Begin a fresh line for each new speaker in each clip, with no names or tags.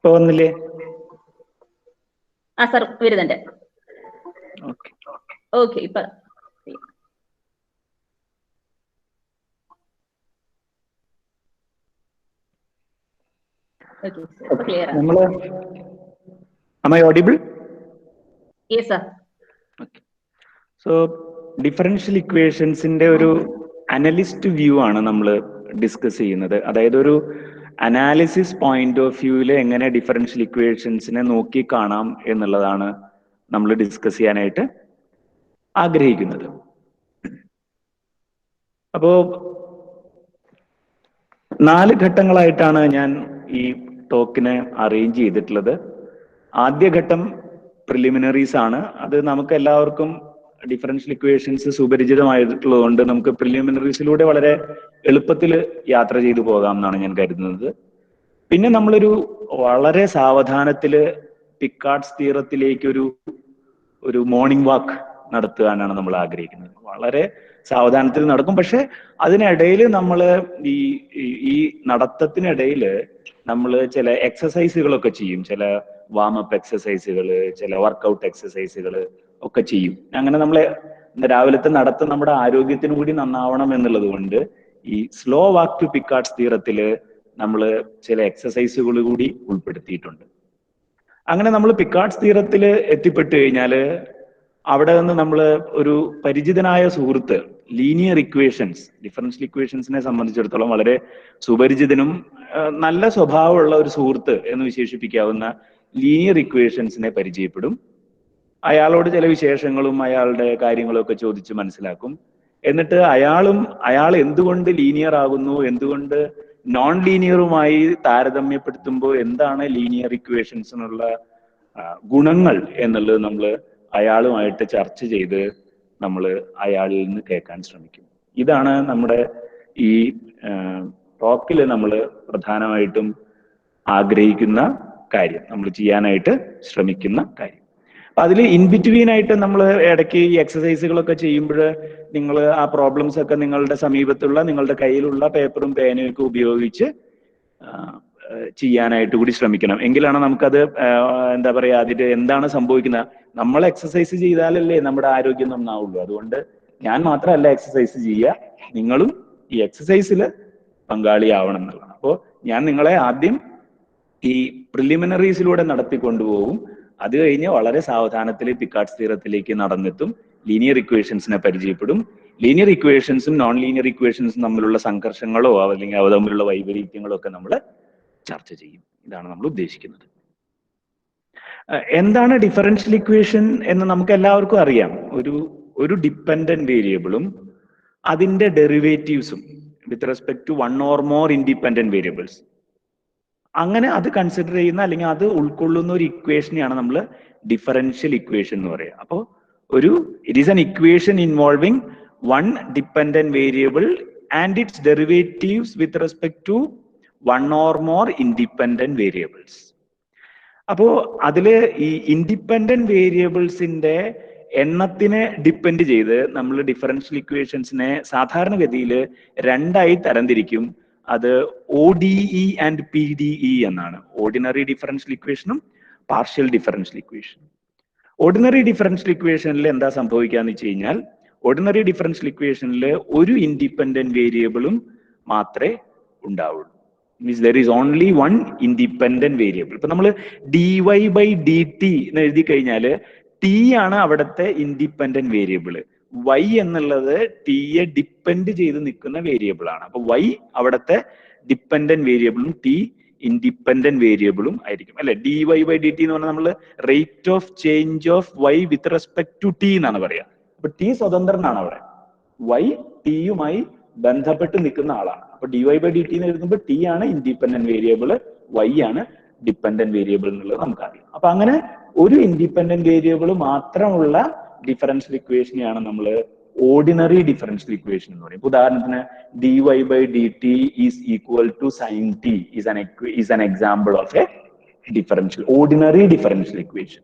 ഇപ്പൊ വന്നില്ലേ?
ആ സർ വരുന്നുണ്ട്.
ഓക്കെ
ഓക്കെ ഇപ്പൊ ക്ലിയർ ആണ്.
നമ്മള് am I audible?
Yes sir.
Okay. So differential ഇക്വേഷൻസിന്റെ ഒരു അനലിസ്റ്റ് വ്യൂ ആണ് നമ്മൾ ഡിസ്കസ് ചെയ്യുന്നത്. അതായത് ഒരു അനാലിസിസ് പോയിന്റ് ഓഫ് വ്യൂവിൽ എങ്ങനെ ഡിഫറൻഷ്യൽ ഇക്വേഷൻസിനെ നോക്കി കാണാം എന്നുള്ളതാണ് നമ്മൾ ഡിസ്കസ് ചെയ്യാനായിട്ട് ആഗ്രഹിക്കുന്നത്. അപ്പോ 4 ഘട്ടങ്ങളായിട്ടാണ് ഞാൻ ഈ ടോക്കിനെ അറേഞ്ച് ചെയ്തിട്ടുള്ളത്. ആദ്യ ഘട്ടം പ്രിലിമിനറീസ് ആണ്. അത് നമുക്ക് എല്ലാവർക്കും ഡിഫറൻഷ്യൽ ഇക്വേഷൻസ് സുപരിചിതമായിട്ടുള്ളത് കൊണ്ട് നമുക്ക് പ്രിലിമിനറീസിലൂടെ വളരെ എളുപ്പത്തിൽ യാത്ര ചെയ്തു പോകാം എന്നാണ് ഞാൻ കരുതുന്നത്. പിന്നെ നമ്മളൊരു വളരെ സാവധാനത്തില് പിക്കാർഡ്സ് തിയറത്തിലേക്ക് ഒരു മോർണിംഗ് വാക്ക് നടത്താനാണ് നമ്മൾ ആഗ്രഹിക്കുന്നത്. വളരെ സാവധാനത്തിൽ നടക്കും. പക്ഷെ അതിനിടയിൽ നമ്മൾ ഈ നടത്തത്തിനിടയിൽ നമ്മൾ ചില എക്സസൈസുകളൊക്കെ ചെയ്യും. ചില വാമപ്പ് എക്സസൈസുകൾ, ചില വർക്കൗട്ട് എക്സസൈസുകൾ ഒക്കെ ചെയ്യും. അങ്ങനെ നമ്മളെ രാവിലത്തെ നടത്തം നമ്മുടെ ആരോഗ്യത്തിന് കൂടി നന്നാവണം എന്നുള്ളത് കൊണ്ട് ഈ സ്ലോ വാക്ക് ടു പിക്കാർഡ്സ് തിയറത്തില് നമ്മൾ ചില എക്സസൈസുകൾ കൂടി ഉൾപ്പെടുത്തിയിട്ടുണ്ട്. അങ്ങനെ നമ്മൾ പിക്കാർഡ്സ് തിയറത്തിൽ എത്തിപ്പെട്ടു കഴിഞ്ഞാൽ അവിടെ നിന്ന് നമ്മൾ ഒരു പരിചിതനായ സുഹൃത്ത്, ലീനിയർ ഇക്വേഷൻസ്, ഡിഫറൻഷ്യൽ ഇക്വേഷൻസിനെ സംബന്ധിച്ചിടത്തോളം വളരെ സുപരിചിതനും നല്ല സ്വഭാവമുള്ള ഒരു സുഹൃത്ത് എന്ന് വിശേഷിപ്പിക്കാവുന്ന ലീനിയർ ഇക്വേഷൻസിനെ പരിചയപ്പെടും. അയാളോട് ചില വിശേഷങ്ങളും അയാളുടെ കാര്യങ്ങളും ഒക്കെ ചോദിച്ച് മനസ്സിലാക്കും. എന്നിട്ട് അയാൾ എന്തുകൊണ്ട് ലീനിയർ ആകുന്നു, എന്തുകൊണ്ട് നോൺ ലീനിയറുമായി താരതമ്യപ്പെടുത്തുമ്പോൾ എന്താണ് ലീനിയർ ഇക്വേഷൻസിനുള്ള ഗുണങ്ങൾ എന്നുള്ളത് നമ്മൾ അയാളുമായിട്ട് ചർച്ച ചെയ്ത് നമ്മൾ അയാളിൽ നിന്ന് കേൾക്കാൻ ശ്രമിക്കും. ഇതാണ് നമ്മുടെ ഈ ടോക്കിൽ നമ്മൾ പ്രധാനമായിട്ടും ആഗ്രഹിക്കുന്ന കാര്യം, നമ്മൾ ചെയ്യാനായിട്ട് ശ്രമിക്കുന്ന കാര്യം. അപ്പൊ അതിൽ ഇൻ ബിറ്റ്വീൻ ആയിട്ട് നമ്മൾ ഇടയ്ക്ക് ഈ എക്സസൈസുകളൊക്കെ ചെയ്യുമ്പോൾ നിങ്ങൾ ആ പ്രോബ്ലംസ് ഒക്കെ നിങ്ങളുടെ സമീപത്തുള്ള നിങ്ങളുടെ കയ്യിലുള്ള പേപ്പറും പേനയും ഒക്കെ ഉപയോഗിച്ച് ചെയ്യാനായിട്ട് കൂടി ശ്രമിക്കണം. എങ്കിലാണ് നമുക്കത് എന്താ പറയാ, അതിന് എന്താണ് സംഭവിക്കുന്നത്. നമ്മൾ എക്സസൈസ് ചെയ്താലല്ലേ നമ്മുടെ ആരോഗ്യം നന്നാവുള്ളൂ. അതുകൊണ്ട് ഞാൻ മാത്രമല്ല എക്സസൈസ് ചെയ്യുക, നിങ്ങളും ഈ എക്സസൈസിൽ പങ്കാളിയാവണം എന്നുള്ളതാണ്. അപ്പോൾ ഞാൻ നിങ്ങളെ ആദ്യം ഈ പ്രിലിമിനറീസിലൂടെ നടത്തിക്കൊണ്ടുപോകും. അത് കഴിഞ്ഞ് വളരെ സാവധാനത്തിൽ പിക്കാർഡ്സ് തിയറത്തിലേക്ക് നടന്നെത്തും. ലീനിയർ ഇക്വേഷൻസിനെ പരിചയപ്പെടും. ലീനിയർ ഇക്വേഷൻസും നോൺ ലീനിയർ ഇക്വേഷൻസും തമ്മിലുള്ള സംഘർഷങ്ങളോ അല്ലെങ്കിൽ അവ തമ്മിലുള്ള വൈപരീത്യങ്ങളോ ഒക്കെ നമ്മൾ ചർച്ച ചെയ്യും. ഇതാണ് നമ്മൾ ഉദ്ദേശിക്കുന്നത്. എന്താണ് ഡിഫറൻഷ്യൽ ഇക്വേഷൻ എന്ന് നമുക്ക് എല്ലാവർക്കും അറിയാം. ഒരു ഡിപ്പെൻഡന്റ് വേരിയബിളും അതിന്റെ ഡെറിവേറ്റീവ്സും with respect to one or more independent variables, അങ്ങനെ അത് കൺസിഡർ ചെയ്യുന്ന അല്ലെങ്കിൽ അത് ഉൾക്കൊള്ളുന്ന ഒരു ഇക്വേഷനെയാണ് നമ്മൾ ഡിഫറൻഷ്യൽ ഇക്വേഷൻ എന്ന് പറയുക. അപ്പോൾ it is an equation involving one dependent variable and its derivatives with respect to one or more independent variables. അപ്പോ അതില് ഈ ഇൻഡിപെൻഡന്റ് വേരിയബിൾസിന്റെ എണ്ണത്തിനെ ഡിപ്പെൻഡ് ചെയ്ത് നമ്മൾ ഡിഫറൻഷ്യൽ ഇക്വേഷൻസിനെ സാധാരണഗതിയിൽ രണ്ടായി തരംതിരിക്കും. അത് ODE ആൻഡ് PDE എന്നാണ്. ഓർഡിനറി ഡിഫറൻഷ്യൽ ഇക്വേഷനും പാർഷ്യൽ ഡിഫറൻഷ്യൽ ഇക്വേഷനും. ഓർഡിനറി ഡിഫറൻഷ്യൽ ഇക്വേഷനിൽ എന്താ സംഭവിക്കാന്ന് വെച്ച് കഴിഞ്ഞാൽ, ഓർഡിനറി ഡിഫറൻഷ്യൽ ഇക്വേഷനിൽ ഒരു ഇൻഡിപെൻഡന്റ് വേരിയബിളും മാത്രമേ ഉണ്ടാവുള്ളൂ. Means there is only one independent variable. ഇപ്പൊ നമ്മൾ dy/dt എന്ന് എഴുതി കഴിഞ്ഞാൽ t ആണ് അവിടുത്തെ ഇൻഡിപെൻഡന്റ് വേരിയബിൾ. y എന്നുള്ളത് ടിയെ ഡിപ്പെൻഡ് ചെയ്ത് നിൽക്കുന്ന വേരിയബിൾ ആണ്. അപ്പൊ y അവിടുത്തെ ഡിപ്പെൻഡന്റ് വേരിയബിളും t ഇൻഡിപെൻഡന്റ് വേരിയബിളും ആയിരിക്കും, അല്ലെ? dy/dt എന്ന് പറഞ്ഞാൽ നമ്മൾ rate of change of y with respect to t എന്നാണ് പറയാ. അപ്പൊ t സ്വതന്ത്രനാണ് അവിടെ, y ടിയുമായി ബന്ധപ്പെട്ട് നിൽക്കുന്ന ആളാണ്. അപ്പൊ dy/dt എന്ന് എഴുതുമ്പോൾ t ആണ് ഇൻഡിപെൻഡന്റ് വേരിയബിൾ, y ആണ് ഡിപ്പെൻഡന്റ് വേരിയബിൾ എന്നുള്ളത് നമുക്കറിയാം. അപ്പൊ അങ്ങനെ ഒരു ഇൻഡിപെൻഡന്റ് വേരിയബിൾ മാത്രമുള്ള ഡിഫറൻഷ്യൽ ഇക്വേഷനെയാണ് നമ്മൾ ഓർഡിനറി ഡിഫറൻഷ്യൽ ഇക്വേഷൻ എന്ന് പറയും. ഉദാഹരണത്തിന് dy/dt is equal to sin t is an example of a ordinary differential equation.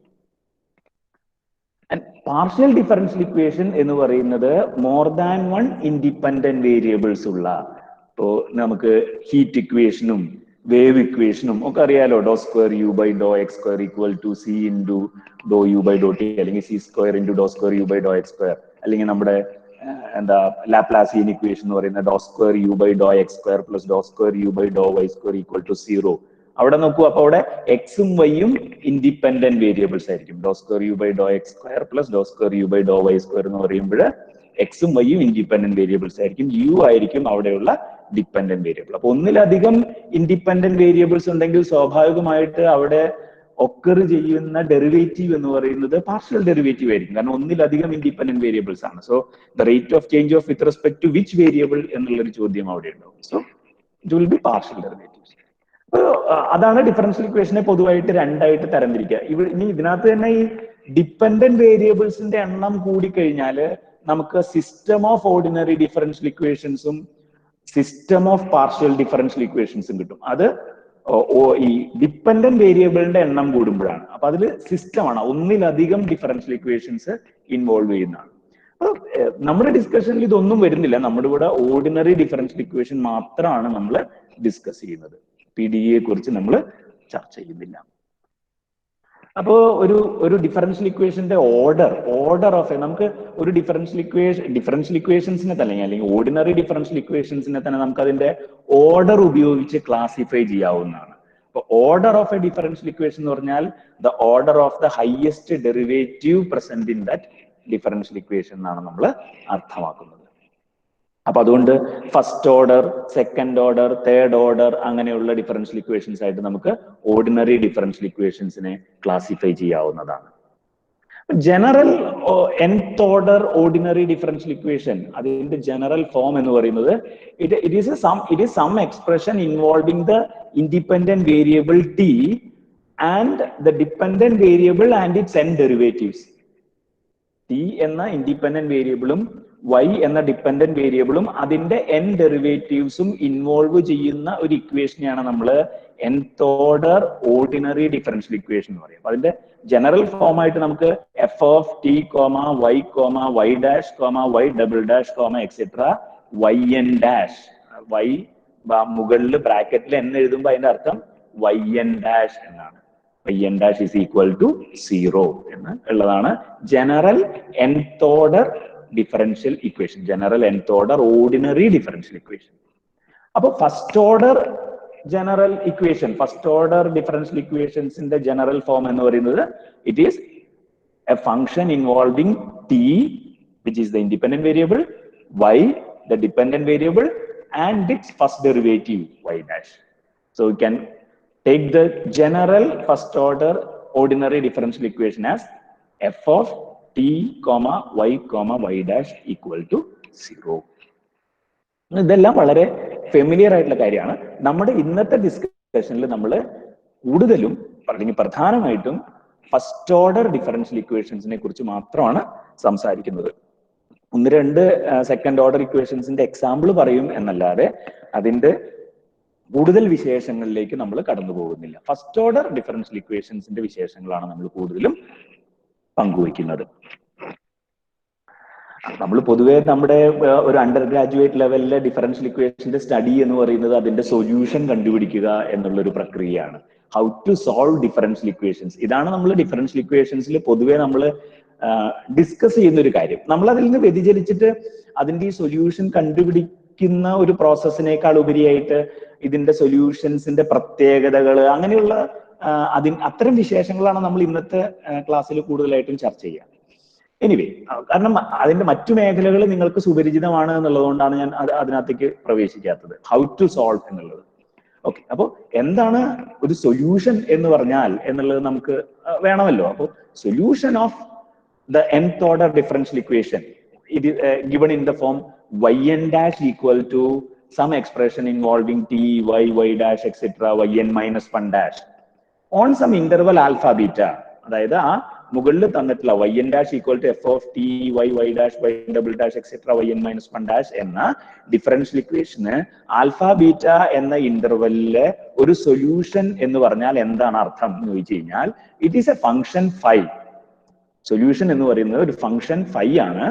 And partial differential equation എന്ന് പറയുന്നത് more than one independent variables ഉള്ള, ഇപ്പോൾ നമുക്ക് ഹീറ്റ് ഇക്വേഷനും വേവ് ഇക്വേഷനും ഒക്കെ അറിയാലോ. Doh square U by doh X square equal to C into doh U by doh T, അല്ലെങ്കിൽ C square into doh square U by doh X square, അല്ലെങ്കിൽ നമ്മുടെ ലാപ്ലാസിയൻ ഇക്വേഷൻ എന്ന് പറയുന്ന doh square U by doh X square plus doh square U by doh Y square equal to 0. അവിടെ നോക്കൂ, അപ്പൊ അവിടെ എക്സും വൈയും ഇൻഡിപെൻഡന്റ് വേരിയബിൾസ് ആയിരിക്കും. Doh square U by doh X square plus doh square U by doh Y square എന്ന് പറയുമ്പോൾ എക്സും വൈയും ഇൻഡിപെൻഡന്റ് വേരിയബിൾസ് ആയിരിക്കും. യു ആയിരിക്കും അവിടെയുള്ള ഡിപെൻഡന്റ് വേരിയബിൾ. അപ്പൊ ഒന്നിലധികം ഇൻഡിപെൻഡന്റ് വേരിയബിൾസ് ഉണ്ടെങ്കിൽ സ്വാഭാവികമായിട്ട് അവിടെ ഒക്കർ ചെയ്യുന്ന ഡെറിവേറ്റീവ് എന്ന് പറയുന്നത് പാർഷ്യൽ ഡെറിവേറ്റീവ് ആയിരിക്കും. കാരണം ഒന്നിലധികം ഇൻഡിപെൻഡന്റ് വേരിയബിൾസ് ആണ്. So the rate of change of with respect to which variable എന്നുള്ളൊരു ചോദ്യം അവിടെ ഉണ്ടാവും. So it will be partial derivatives. അതാണ് ഡിഫറൻഷ്യൽ ഇക്വേഷനെ പൊതുവായിട്ട് രണ്ടായിട്ട് തരംതിരിക്കുക. ഇനി ഇതിനകത്ത് തന്നെ ഈ ഡിപെൻഡന്റ് വേരിയബിൾസിന്റെ എണ്ണം കൂടിക്കഴിഞ്ഞാൽ നമുക്ക് സിസ്റ്റം ഓഫ് ഓർഡിനറി ഡിഫറൻഷ്യൽ ഇക്വേഷൻസും സിസ്റ്റം ഓഫ് പാർഷ്യൽ ഡിഫറൻഷ്യൽ ഇക്വേഷൻസും കിട്ടും. അത് ഈ ഡിപെൻഡന്റ് വേരിയബിളിന്റെ എണ്ണം കൂടുമ്പോഴാണ്. അപ്പൊ അതിൽ സിസ്റ്റമാണ്, ഒന്നിലധികം ഡിഫറൻഷ്യൽ ഇക്വേഷൻസ് ഇൻവോൾവ് ചെയ്യുന്നതാണ്. നമ്മുടെ ഡിസ്കഷനിൽ ഇതൊന്നും വരുന്നില്ല. നമ്മുടെ ഇവിടെ ഓർഡിനറി ഡിഫറൻഷ്യൽ ഇക്വേഷൻ മാത്രമാണ് നമ്മൾ ഡിസ്കസ് ചെയ്യുന്നത്. PDE കുറിച്ച് നമ്മൾ ചർച്ച ചെയ്യുന്നില്ല. അപ്പോ ഒരു ഡിഫറൻഷ്യൽ ഇക്വേഷന്റെ ഓർഡർ ഓഫ് നമുക്ക് ഒരു ഡിഫറൻഷ്യൽ ഇക്വേഷൻസിനെ തന്നെ അല്ലെങ്കിൽ ഓർഡിനറി ഡിഫറൻഷ്യൽ ഇക്വേഷൻസിനെ തന്നെ നമുക്ക് അതിന്റെ ഓർഡർ ഉപയോഗിച്ച് ക്ലാസിഫൈ ചെയ്യാവുന്നതാണ്. അപ്പൊ order of a differential equation എന്ന് പറഞ്ഞാൽ the order of the highest derivative present in that differential equation എന്നാണ് നമ്മൾ അർത്ഥമാക്കുന്നത്. അപ്പൊ അതുകൊണ്ട് first order, second order, third order അങ്ങനെയുള്ള ഡിഫറൻഷ്യൽ ഇക്വേഷൻസ് ആയിട്ട് നമുക്ക് ഓർഡിനറി ഡിഫറൻഷ്യൽ ഇക്വേഷൻസിനെ ക്ലാസിഫൈ ചെയ്യാവുന്നതാണ്. General nth order ordinary differential equation, അതിന്റെ ജനറൽ ഫോം എന്ന് പറയുന്നത് it is some expression involving the independent variable t and the dependent variable and its n derivatives. t എന്ന independent വേരിയബിളും y എന്ന dependent വേരിയബിളും അതിന്റെ n ഡെറിവേറ്റീവ്സും ഇൻവോൾവ് ചെയ്യുന്ന ഒരു ഇക്വേഷനെയാണ് നമ്മൾ nth order ordinary differential equation എന്ന് പറയും. അതിന്റെ ജനറൽ ഫോം ആയിട്ട് നമുക്ക് f of t, y, y dash, y double dash, etc. yn dash, y മുകളിൽ ബ്രാക്കറ്റിൽ n എഴുതുമ്പോൾ അതിന്റെ അർത്ഥം yn dash എന്നാണ്. yn dash is equal to 0 എന്ന് ഉള്ളതാണ് general nth order differential equation, general nth order ordinary differential equation. അപ്പൊ first order general equation, first order differential ഇക്വേഷൻസിന്റെ ജനറൽ ഫോം എന്ന് പറയുന്നത് it is a function involving t which is the independent variable, y the dependent variable and its first derivative y dash. So we can take the general first order ordinary differential equation as f of t, y dash equal to 0. ഇതെല്ലാം വളരെ familiar ആയിട്ടുള്ള കാര്യമാണ്. നമ്മുടെ ഇന്നത്തെ ഡിസ്കഷനിൽ നമ്മൾ കൂടുതലും അല്ലെങ്കിൽ പ്രധാനമായിട്ടും ഫസ്റ്റ് ഓർഡർ ഡിഫറൻഷ്യൽ ഇക്വേഷൻസിനെ കുറിച്ച് മാത്രമാണ് സംസാരിക്കുന്നത്. ഒന്ന് രണ്ട് സെക്കൻഡ് ഓർഡർ ഇക്വേഷൻസിന്റെ എക്സാമ്പിൾ പറയും എന്നല്ലാതെ അതിന്റെ കൂടുതൽ വിശേഷങ്ങളിലേക്ക് നമ്മൾ കടന്നു പോകുന്നില്ല. ഫസ്റ്റ് ഓർഡർ ഡിഫറൻഷ്യൽ ഇക്വേഷൻസിന്റെ വിശേഷങ്ങളാണ് നമ്മൾ കൂടുതലും പങ്കുവയ്ക്കുന്നത്. നമ്മൾ പൊതുവെ നമ്മുടെ ഒരു അണ്ടർ ഗ്രാജുവേറ്റ് ലെവലിലെ ഡിഫറൻഷ്യൽ ഇക്വേഷന്റെ സ്റ്റഡി എന്ന് പറയുന്നത് അതിന്റെ സൊല്യൂഷൻ കണ്ടുപിടിക്കുക എന്നുള്ളൊരു പ്രക്രിയയാണ്. How to solve differential equations, ഇതാണ് നമ്മൾ ഡിഫറൻഷ്യൽ ഇക്വേഷൻസിൽ പൊതുവെ നമ്മൾ ഡിസ്കസ് ചെയ്യുന്ന ഒരു കാര്യം. നമ്മൾ അതിൽ നിന്ന് വ്യതിചലിച്ചിട്ട് അതിന്റെ ഈ സൊല്യൂഷൻ കണ്ടുപിടിക്കുന്ന ഒരു പ്രോസസ്സിനേക്കാൾ ഉപരിയായിട്ട് ഇതിന്റെ സൊല്യൂഷൻസിന്റെ പ്രത്യേകതകൾ അങ്ങനെയുള്ള അത്തരം വിശേഷങ്ങളാണ് നമ്മൾ ഇന്നത്തെ ക്ലാസ്സിൽ കൂടുതലായിട്ടും ചർച്ച ചെയ്യുക. എനിവേ, കാരണം അതിന്റെ മറ്റു മേഖലകൾ നിങ്ങൾക്ക് സുപരിചിതമാണ് എന്നുള്ളതുകൊണ്ടാണ് ഞാൻ അതിനകത്തേക്ക് പ്രവേശിക്കാത്തത്. ഹൗ ടു സോൾവ് എന്നുള്ളത്. ഓക്കെ, അപ്പോൾ എന്താണ് ഒരു സൊല്യൂഷൻ എന്ന് പറഞ്ഞാൽ എന്നുള്ളത് നമുക്ക് വേണമല്ലോ. അപ്പോൾ solution of the nth order differential equation, it is given in the form yn dash equal to some expression involving t, y dash, etc. yn minus 1 dash on some interval alpha beta. അതായത് ആ മുകളിൽ തന്നിട്ടുള്ള yn dash equal to f of t y y dash y double dash etc yn minus 1 dash എന്ന differential ഇക്വേഷന് alpha beta എന്ന ഇന്റർവെല്ലിലെ ഒരു solution എന്ന് പറഞ്ഞാൽ എന്താണ് അർത്ഥം എന്ന് ചോദിച്ചു കഴിഞ്ഞാൽ it is a function phi. Solution എന്ന് പറയുന്നത് ഒരു ഫംഗ്ഷൻ ഫൈ ആണ്,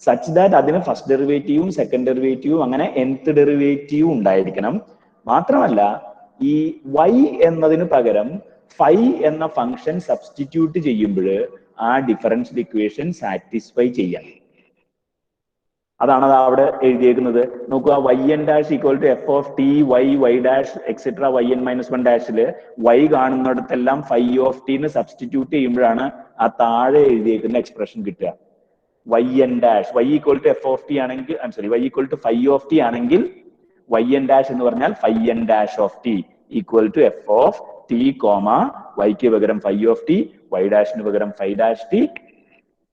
സച്ച് ദാറ്റ് അതിന് ഫസ്റ്റ് ഡെറിവേറ്റീവും സെക്കൻഡ് ഡെറിവേറ്റീവും അങ്ങനെ nth ഡെറിവേറ്റീവും ഉണ്ടായിരിക്കണം. മാത്രമല്ല ഈ y എന്നതിന് പകരം ഫൈ എന്ന ഫംഗ്ഷൻ സബ്സ്റ്റിറ്റ്യൂട്ട് ചെയ്യുമ്പോൾ ആ ഡിഫറൻഷ്യൽ ഇക്വേഷൻ സാറ്റിസ്ഫൈ ചെയ്യാം. അതാണ് അത് അവിടെ എഴുതിയേക്കുന്നത്. നോക്കുക, yn dash equal to f of t y y dash etc yn minus 1 ഡാഷില് y കാണുന്നിടത്തെല്ലാം ഫൈ ഓഫ് ടിന്ന് സബ്സ്റ്റിറ്റ്യൂട്ട് ചെയ്യുമ്പോഴാണ് ആ താഴെ എഴുതിയേക്കുന്ന എക്സ്പ്രഷൻ കിട്ടുക. yn dash y equal to f of t ആണെങ്കിൽ y equal to phi of t ആണെങ്കിൽ yn dash എന്ന് പറഞ്ഞാൽ phi n dash of t equal to f of t, y പകരം phi of t, y dash പകരം phi dash t,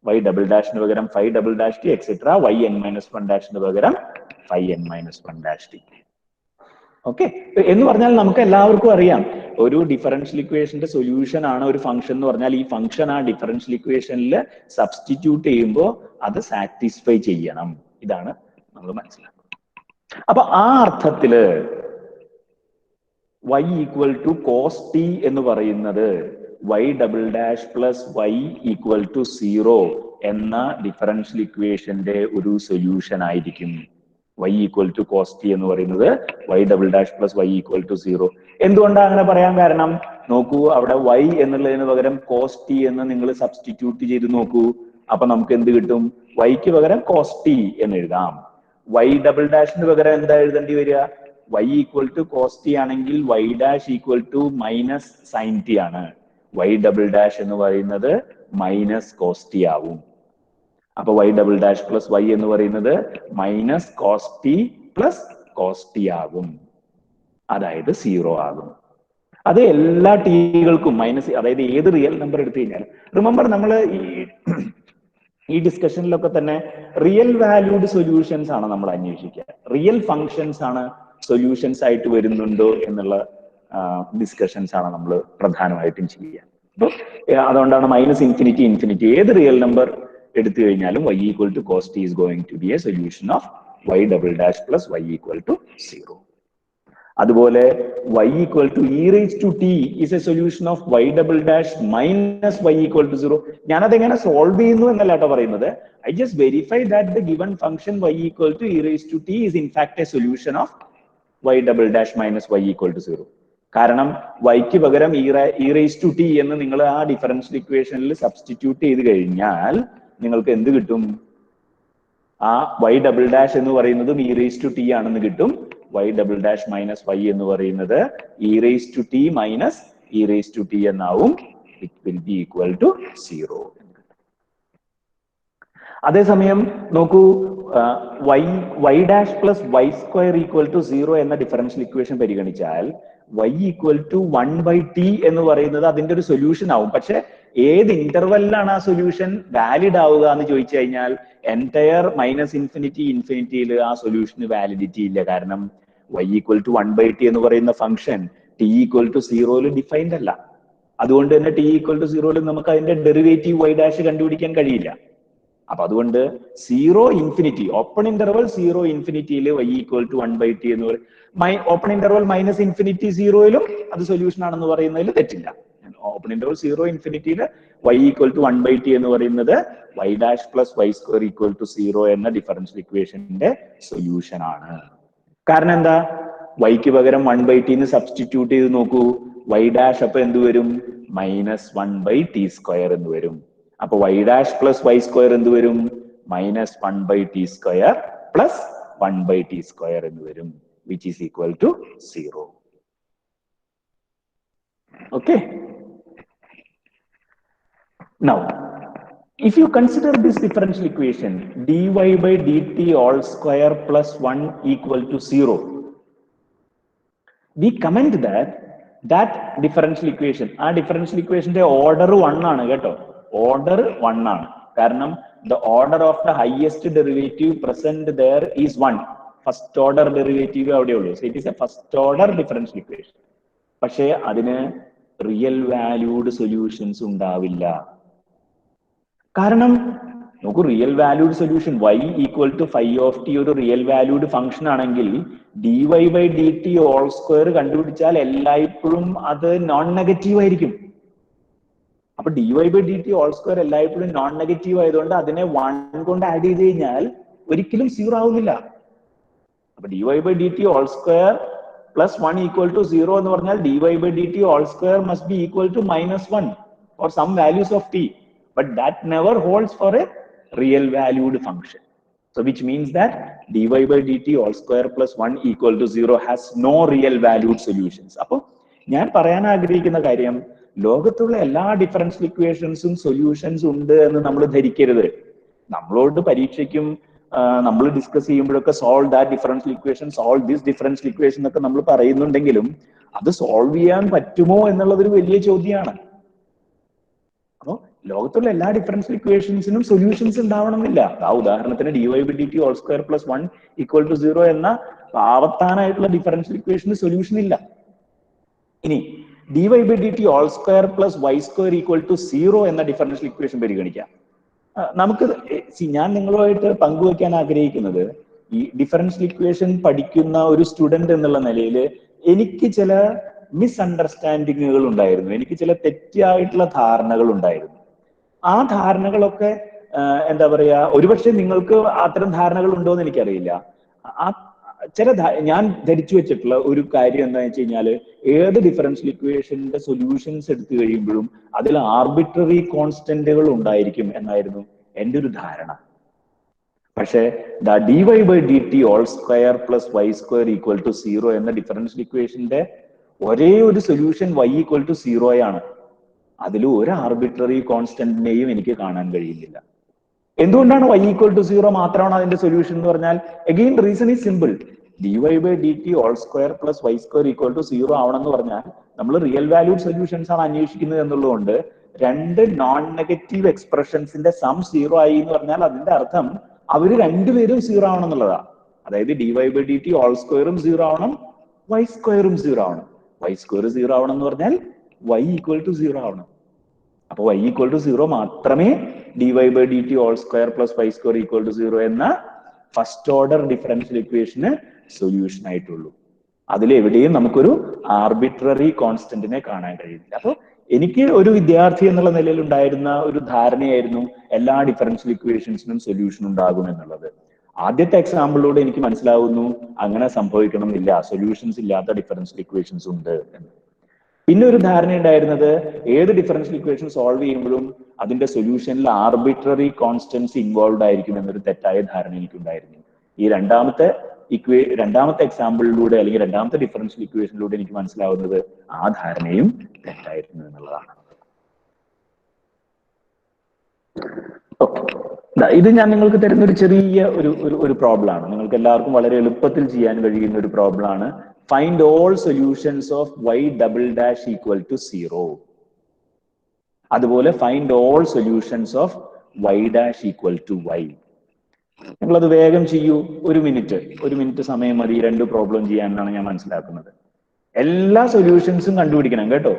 y double dash പകരം phi double dash t etc yn minus 1 dash പകരം phi n minus 1 dash t. Okay, എന്ന് പറഞ്ഞാൽ നമുക്ക് എല്ലാവർക്കും അറിയാം ഒരു ഡിഫറൻഷ്യൽ ഇക്വേഷന്റെ സൊല്യൂഷൻ ആണ് ഒരു ഫംഗ്ഷൻ എന്ന് പറഞ്ഞാൽ ഈ ഫംഗ്ഷൻ ആ ഡിഫറൻഷ്യൽ ഇക്വേഷനിൽ സബ്സ്റ്റിറ്റ്യൂട്ട് ചെയ്യുമ്പോൾ അത് സാറ്റിസ്ഫൈ ചെയ്യണം. ഇതാണ് നമ്മൾ മനസ്സിലാക്കുന്നത്. അപ്പൊ ആ അർത്ഥത്തില് y equal to cos t എന്ന് പറയുന്നത് y double dash plus y equal to 0 എന്ന ഡിഫറൻഷ്യൽ ഇക്വേഷന്റെ ഒരു സൊല്യൂഷൻ ആയിരിക്കും. y equal to cos t എന്ന് പറയുന്നത് y double dash plus y equal to 0. എന്തുകൊണ്ടാണ് അങ്ങനെ പറയാൻ കാരണം? നോക്കൂ, അവിടെ y എന്നുള്ളതിന് പകരം cos t എന്ന് നിങ്ങൾ സബ്സ്റ്റിറ്റ്യൂട്ട് ചെയ്ത് നോക്കൂ. അപ്പൊ നമുക്ക് എന്ത് കിട്ടും? y പകരം cos t എന്ന് എഴുതാം. y ഡബിൾ ഡാഷിന് പകരം എന്താ എഴുതേണ്ടി വരിക? y equal to cos t ആണെങ്കിൽ y dash equal to minus sin t ആണ്. y ഡബിൾ ഡാഷ് എന്ന് പറയുന്നത് മൈനസ് cos t ആവും. അപ്പൊ y double dash plus y എന്ന് പറയുന്നത് minus cos t plus cos t ആകും, അതായത് 0 ആകും. അത് എല്ലാ ടീകൾക്കും മൈനസ്, അതായത് ഏത് റിയൽ നമ്പർ എടുത്തു കഴിഞ്ഞാൽ, റിമെമ്പർ നമ്മൾ ഈ ഡിസ്കഷനിലൊക്കെ തന്നെ റിയൽ വാല്യൂഡ് സൊല്യൂഷൻസ് ആണ് നമ്മൾ അന്വേഷിക്കുക. റിയൽ ഫങ്ഷൻസ് ആണ് സൊല്യൂഷൻസ് ആയിട്ട് വരുന്നുണ്ടോ എന്നുള്ള ഡിസ്കഷൻസ് ആണ് നമ്മൾ പ്രധാനമായിട്ടും ചെയ്യുക. അപ്പൊ അതുകൊണ്ടാണ് മൈനസ് ഇൻഫിനിറ്റി ഇൻഫിനിറ്റി ഏത് റിയൽ നമ്പർ എടുത്തു കഴിഞ്ഞാലും y equal to cos t is going to be a solution of y double dash plus y equal to 0. അതുപോലെ y equal to e raised to t is a solution of y double dash minus y equal to 0. ഞാനതെങ്ങനെ solve ചെയ്യുന്നു എന്നല്ല കേട്ടോ പറയുന്നത്. I just verify that the given function y equal to e raised to t is in fact a solution of y double dash minus y equal to 0. കാരണം y പകരം e raised to t എന്ന് നിങ്ങൾ ആ differential ഇക്വേഷനിൽ substitute ചെയ്ത് കഴിഞ്ഞാൽ നിങ്ങൾക്ക് എന്ത് കിട്ടും? ആ y ഡബിൾ ഡാഷ് എന്ന് പറയുന്നതും e raised to t ആണെന്ന് കിട്ടും. y double dash minus y എന്ന് പറയുന്നത് e raised to t മൈനസ് e raised to t എന്നാവും. It will be equal to 0. അതേസമയം നോക്കൂ, y dash plus y square equal to 0 എന്ന ഡിഫറൻഷ്യൽ ഇക്വേഷൻ പരിഗണിച്ചാൽ y ഈക്വൽ ടു 1/t എന്ന് പറയുന്നത് അതിന്റെ ഒരു സൊല്യൂഷൻ ആവും. പക്ഷെ ഏത് ഇന്റർവെല്ലിലാണ് ആ സൊല്യൂഷൻ വാലിഡ് ആവുക എന്ന് ചോദിച്ചു കഴിഞ്ഞാൽ എൻറ്റയർ മൈനസ് ഇൻഫിനിറ്റി ഇൻഫിനിറ്റിയിൽ ആ സൊല്യൂഷന് വാലിഡിറ്റി ഇല്ല. കാരണം y ഈക്വൽ ടു 1/t എന്ന് പറയുന്ന function t equal to 0 defined അല്ല. അതുകൊണ്ട് തന്നെ t ഈക്വൽ ടു 0 നമുക്ക് അതിന്റെ ഡെറിവേറ്റീവ് y ഡാഷ് കണ്ടുപിടിക്കാൻ കഴിയില്ല. അപ്പൊ അതുകൊണ്ട് 0 ഇൻഫിനിറ്റി ഓപ്പൺ ഇന്റർവൽ 0 ഇൻഫിനിറ്റിയിൽ y ഈക്വൽ ടു 1/t എന്ന് പറയും. ഓപ്പൺ ഇന്റർവൽ മൈനസ് ഇൻഫിനിറ്റി 0യിലും അത് സൊല്യൂഷൻ ആണെന്ന് പറയുന്നതിൽ തെറ്റില്ല. ഓപ്പൺ ഇന്റർവൽ 0 ഇൻഫിനിറ്റിയിൽ y ഈക്വൽ ടു 1/t എന്ന് പറയുന്നത് y dash plus y square equal to 0 എന്ന ഡിഫറൻഷ്യൽ ഇക്വേഷന്റെ സൊല്യൂഷൻ ആണ്. കാരണം എന്താ? y പകരം 1/t എന്ന് സബ്സ്റ്റിറ്റ്യൂട്ട് ചെയ്ത് നോക്കൂ. y ഡാഷ് അപ്പൊ എന്ത് വരും? മൈനസ് 1/t സ്ക്വയർ എന്ന് വരും. അപ്പൊ y dash plus y square എന്ത് വരും? Minus 1/t square plus 1/t square എന്ന് വരും, which is equal to 0. Okay. Now, if you consider this differential equation dy by dt all square plus 1 equal to 0, we comment that differential equation, ആ differential equationന്റെ order 1 ആണ് കേട്ടോ. order 1 ആണ്. കാരണം the order of the highest derivative present there is 1. First order derivative അവിടെ ഉള്ളൂ. So it is a first order differential equation. പക്ഷേ അതിന് real valued solutions ഉണ്ടാവില്ല. കാരണം നമുക്ക് real valued solution y equal to phi of t ഒരു real valued function ആണെങ്കിൽ d Y by D t whole square കണ്ടുപിടിച്ചാൽ എല്ലായ്പ്പോഴും അത് നോൺ നെഗറ്റീവ് ആയിരിക്കും. അപ്പൊ d Y by D t whole square എല്ലായ്പ്പോഴും നോൺ നെഗറ്റീവ് ആയതുകൊണ്ട് അതിനെ 1 കൊണ്ട് ആഡ് ചെയ്ത് കഴിഞ്ഞാൽ ഒരിക്കലും 0 ആവുന്നില്ല. അപ്പൊ d Y by D t whole square plus 1 equal to 0 എന്ന് പറഞ്ഞാൽ d Y by D t whole square must be equal to -1 or some values of t, but that never holds for a real valued function. So which means that dy by dt all square plus 1 equal to 0 has no real valued solutions. അപ്പൊ ഞാൻ പറയാൻ ആഗ്രഹിക്കുന്ന കാര്യം, ലോകത്തുള്ള എല്ലാ differential ഇക്വേഷൻസും solutions ഉണ്ട് എന്ന് നമ്മൾ ധരിക്കരുത്. നമ്മളോട് പരീക്ഷയ്ക്കും നമ്മൾ ഡിസ്കസ് ചെയ്യുമ്പോഴൊക്കെ solve that differential equation, solve this differential equation ഒക്കെ നമ്മൾ പറയുന്നുണ്ടെങ്കിലും അത് സോൾവ് ചെയ്യാൻ പറ്റുമോ എന്നുള്ളതൊരു വലിയ ചോദ്യമാണ്. അപ്പോ ലോകത്തുള്ള എല്ലാ ഡിഫറൻഷ്യൽ ഇക്വേഷൻസിനും സൊല്യൂഷൻസ് ഉണ്ടാവണമെന്നില്ല. ആ ഉദാഹരണത്തിന് d Y by D t whole square plus 1 equal to 0 എന്ന ആവർത്താനായിട്ടുള്ള ഡിഫറൻഷ്യൽ ഇക്വേഷന് സൊല്യൂഷൻ ഇല്ല. ഇനി d Y by D t whole square plus y square equal to 0 എന്ന ഡിഫറൻഷ്യൽ ഇക്വേഷൻ പരിഗണിക്കാം. നമുക്ക് ഞാൻ നിങ്ങളുമായിട്ട് പങ്കുവയ്ക്കാൻ ആഗ്രഹിക്കുന്നത്, ഈ ഡിഫറൻഷ്യൽ ഇക്വേഷൻ പഠിക്കുന്ന ഒരു സ്റ്റുഡന്റ് എന്നുള്ള നിലയിൽ എനിക്ക് ചില മിസ്അണ്ടർസ്റ്റാൻഡിങ്ങുകൾ ഉണ്ടായിരുന്നു, എനിക്ക് ചില തെറ്റായിട്ടുള്ള ധാരണകൾ ഉണ്ടായിരുന്നു. ആ ധാരണകളൊക്കെ എന്താ പറയാ, ഒരുപക്ഷെ നിങ്ങൾക്ക് അത്തരം ധാരണകൾ ഉണ്ടോ എന്ന് എനിക്കറിയില്ല. ആ ഞാൻ ധരിച്ചു വെച്ചിട്ടുള്ള ഒരു കാര്യം എന്താണെന്ന് വെച്ച് കഴിഞ്ഞാല്, ഏത് ഡിഫറൻഷ്യൽ ഇക്വേഷന്റെ സൊല്യൂഷൻസ് എടുത്തു കഴിയുമ്പോഴും അതിൽ ആർബിട്രറി കോൺസ്റ്റന്റുകൾ ഉണ്ടായിരിക്കും എന്നായിരുന്നു എൻ്റെ ഒരു ധാരണ. പക്ഷേ d Y by D t whole square plus y square equal to 0 എന്ന ഡിഫറൻഷ്യൽ ഇക്വേഷന്റെ ഒരേ ഒരു സൊല്യൂഷൻ y ഈക്വൽ ടു 0 ആണ്. അതിൽ ഒരു ആർബിട്രറി കോൺസ്റ്റന്റിനെയും എനിക്ക് കാണാൻ കഴിയുന്നില്ല. എന്തുകൊണ്ടാണ് y ഈക്വൽ ടു 0 മാത്രമാണ് അതിന്റെ സൊല്യൂഷൻ എന്ന് പറഞ്ഞാൽ, again reason is simple. D Y by D t whole square plus y square equal to 0 ആവണമെന്ന് പറഞ്ഞാൽ നമ്മൾ റിയൽ വാല്യൂഡ് സൊല്യൂഷൻസ് ആണ് അന്വേഷിക്കുന്നത് എന്നുള്ളതുകൊണ്ട് രണ്ട് നോൺ നെഗറ്റീവ് എക്സ്പ്രഷൻസിന്റെ സം 0 ആയി എന്ന് പറഞ്ഞാൽ അതിന്റെ അർത്ഥം അവർ രണ്ടുപേരും 0 ആവണം എന്നുള്ളതാണ്. അതായത് d Y by D t whole സ്ക്വയറും 0 ആവണം, വൈ സ്ക്വയറും 0 ആവണം. വൈ സ്ക്വയർ 0 ആവണം എന്ന് പറഞ്ഞാൽ y ഈക്വൽ ടു 0 ആവണം. അപ്പൊ y ഈക്വൽ ടു 0 മാത്രമേ d Y by D t whole square plus y square equal to 0 എന്ന ഫസ്റ്റ് ഓർഡർ ഡിഫറൻഷ്യൽ ഇക്വേഷന് സൊല്യൂഷൻ ആയിട്ടുള്ളൂ. അതിലെവിടെയും നമുക്കൊരു ആർബിട്രറി കോൺസ്റ്റന്റിനെ കാണാൻ കഴിയില്ല. അപ്പൊ എനിക്ക് ഒരു വിദ്യാർത്ഥി എന്നുള്ള നിലയിൽ ഉണ്ടായിരുന്ന ഒരു ധാരണയായിരുന്നു എല്ലാ ഡിഫറൻഷ്യൽ ഇക്വേഷൻസിനും സൊല്യൂഷൻ ഉണ്ടാകും എന്നുള്ളത്. ആദ്യത്തെ എക്സാമ്പിളിലൂടെ എനിക്ക് മനസ്സിലാവുന്നു അങ്ങനെ സംഭവിക്കണമെന്നില്ല, സൊല്യൂഷൻസ് ഇല്ലാത്ത ഡിഫറൻഷ്യൽ ഇക്വേഷൻസ് ഉണ്ട് എന്ന്. പിന്നെ ഒരു ധാരണ ഉണ്ടായിരുന്നത്, ഏത് ഡിഫറൻഷ്യൽ ഇക്വേഷൻ സോൾവ് ചെയ്യുമ്പോഴും അതിന്റെ സൊല്യൂഷനിൽ ആർബിട്രറി കോൺസ്റ്റൻസ് ഇൻവോൾവ് ആയിരിക്കും എന്നൊരു തെറ്റായ ധാരണ എനിക്കുണ്ടായിരുന്നു. ഈ രണ്ടാമത്തെ എക്സാമ്പിളിലൂടെ അല്ലെങ്കിൽ രണ്ടാമത്തെ ഡിഫറൻഷ്യൽ ഇക്വേഷനിലൂടെ എനിക്ക് മനസ്സിലാവുന്നത് ആ ധാരണയും തെറ്റായിരുന്നു എന്നുള്ളതാണ്. ഇത് ഞാൻ നിങ്ങൾക്ക് തരുന്ന ഒരു ചെറിയ ഒരു പ്രോബ്ലം ആണ്. നിങ്ങൾക്ക് എല്ലാവർക്കും വളരെ എളുപ്പത്തിൽ ചെയ്യാൻ കഴിയുന്ന ഒരു പ്രോബ്ലം ആണ്. Find all solutions of y double dash equal to 0. അതുപോലെ find all solutions of y dash equal to y. നിങ്ങളത് വേഗം ചെയ്യൂ. ഒരു മിനിറ്റ് സമയം മതി രണ്ട് പ്രോബ്ലം ചെയ്യാനാണ് ഞാൻ മനസ്സിലാക്കുന്നത്. എല്ലാ സൊല്യൂഷൻസും കണ്ടുപിടിക്കണം കേട്ടോ.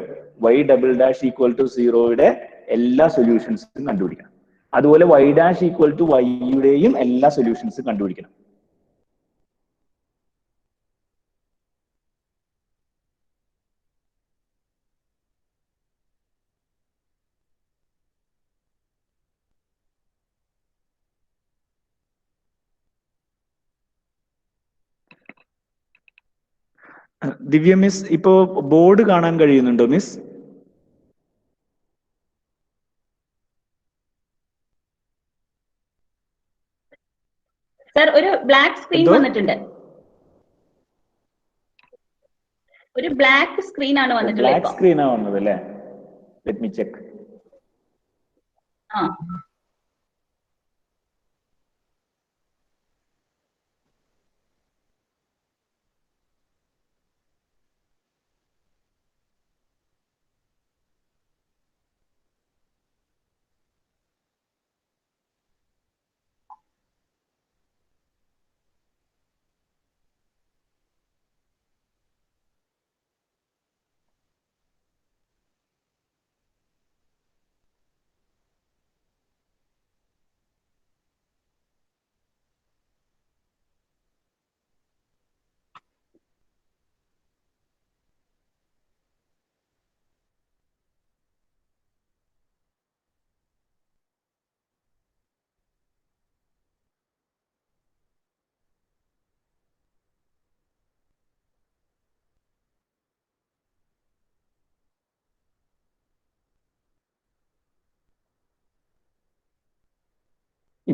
y double dash equal to 0യുടെ എല്ലാ സൊല്യൂഷൻസും കണ്ടുപിടിക്കണം. അതുപോലെ y ഡാഷ് ഈക്വൽ ടു yയുടെയും എല്ലാ സൊല്യൂഷൻസും കണ്ടുപിടിക്കണം. ദിവ്യ മിസ്, ഇപ്പോ ബോർഡ് കാണാൻ കഴിയുന്നുണ്ടോ മിസ്?
സർ, ഒരു ബ്ലാക്ക് സ്ക്രീൻ വന്നിട്ടുണ്ട്. ഒരു ബ്ലാക്ക് സ്ക്രീൻ ആണ് വന്നിട്ടുള്ളത്.
ബ്ലാക്ക് സ്ക്രീൻ ആണ് വന്നത് അല്ലേ? Let me check.
ആ,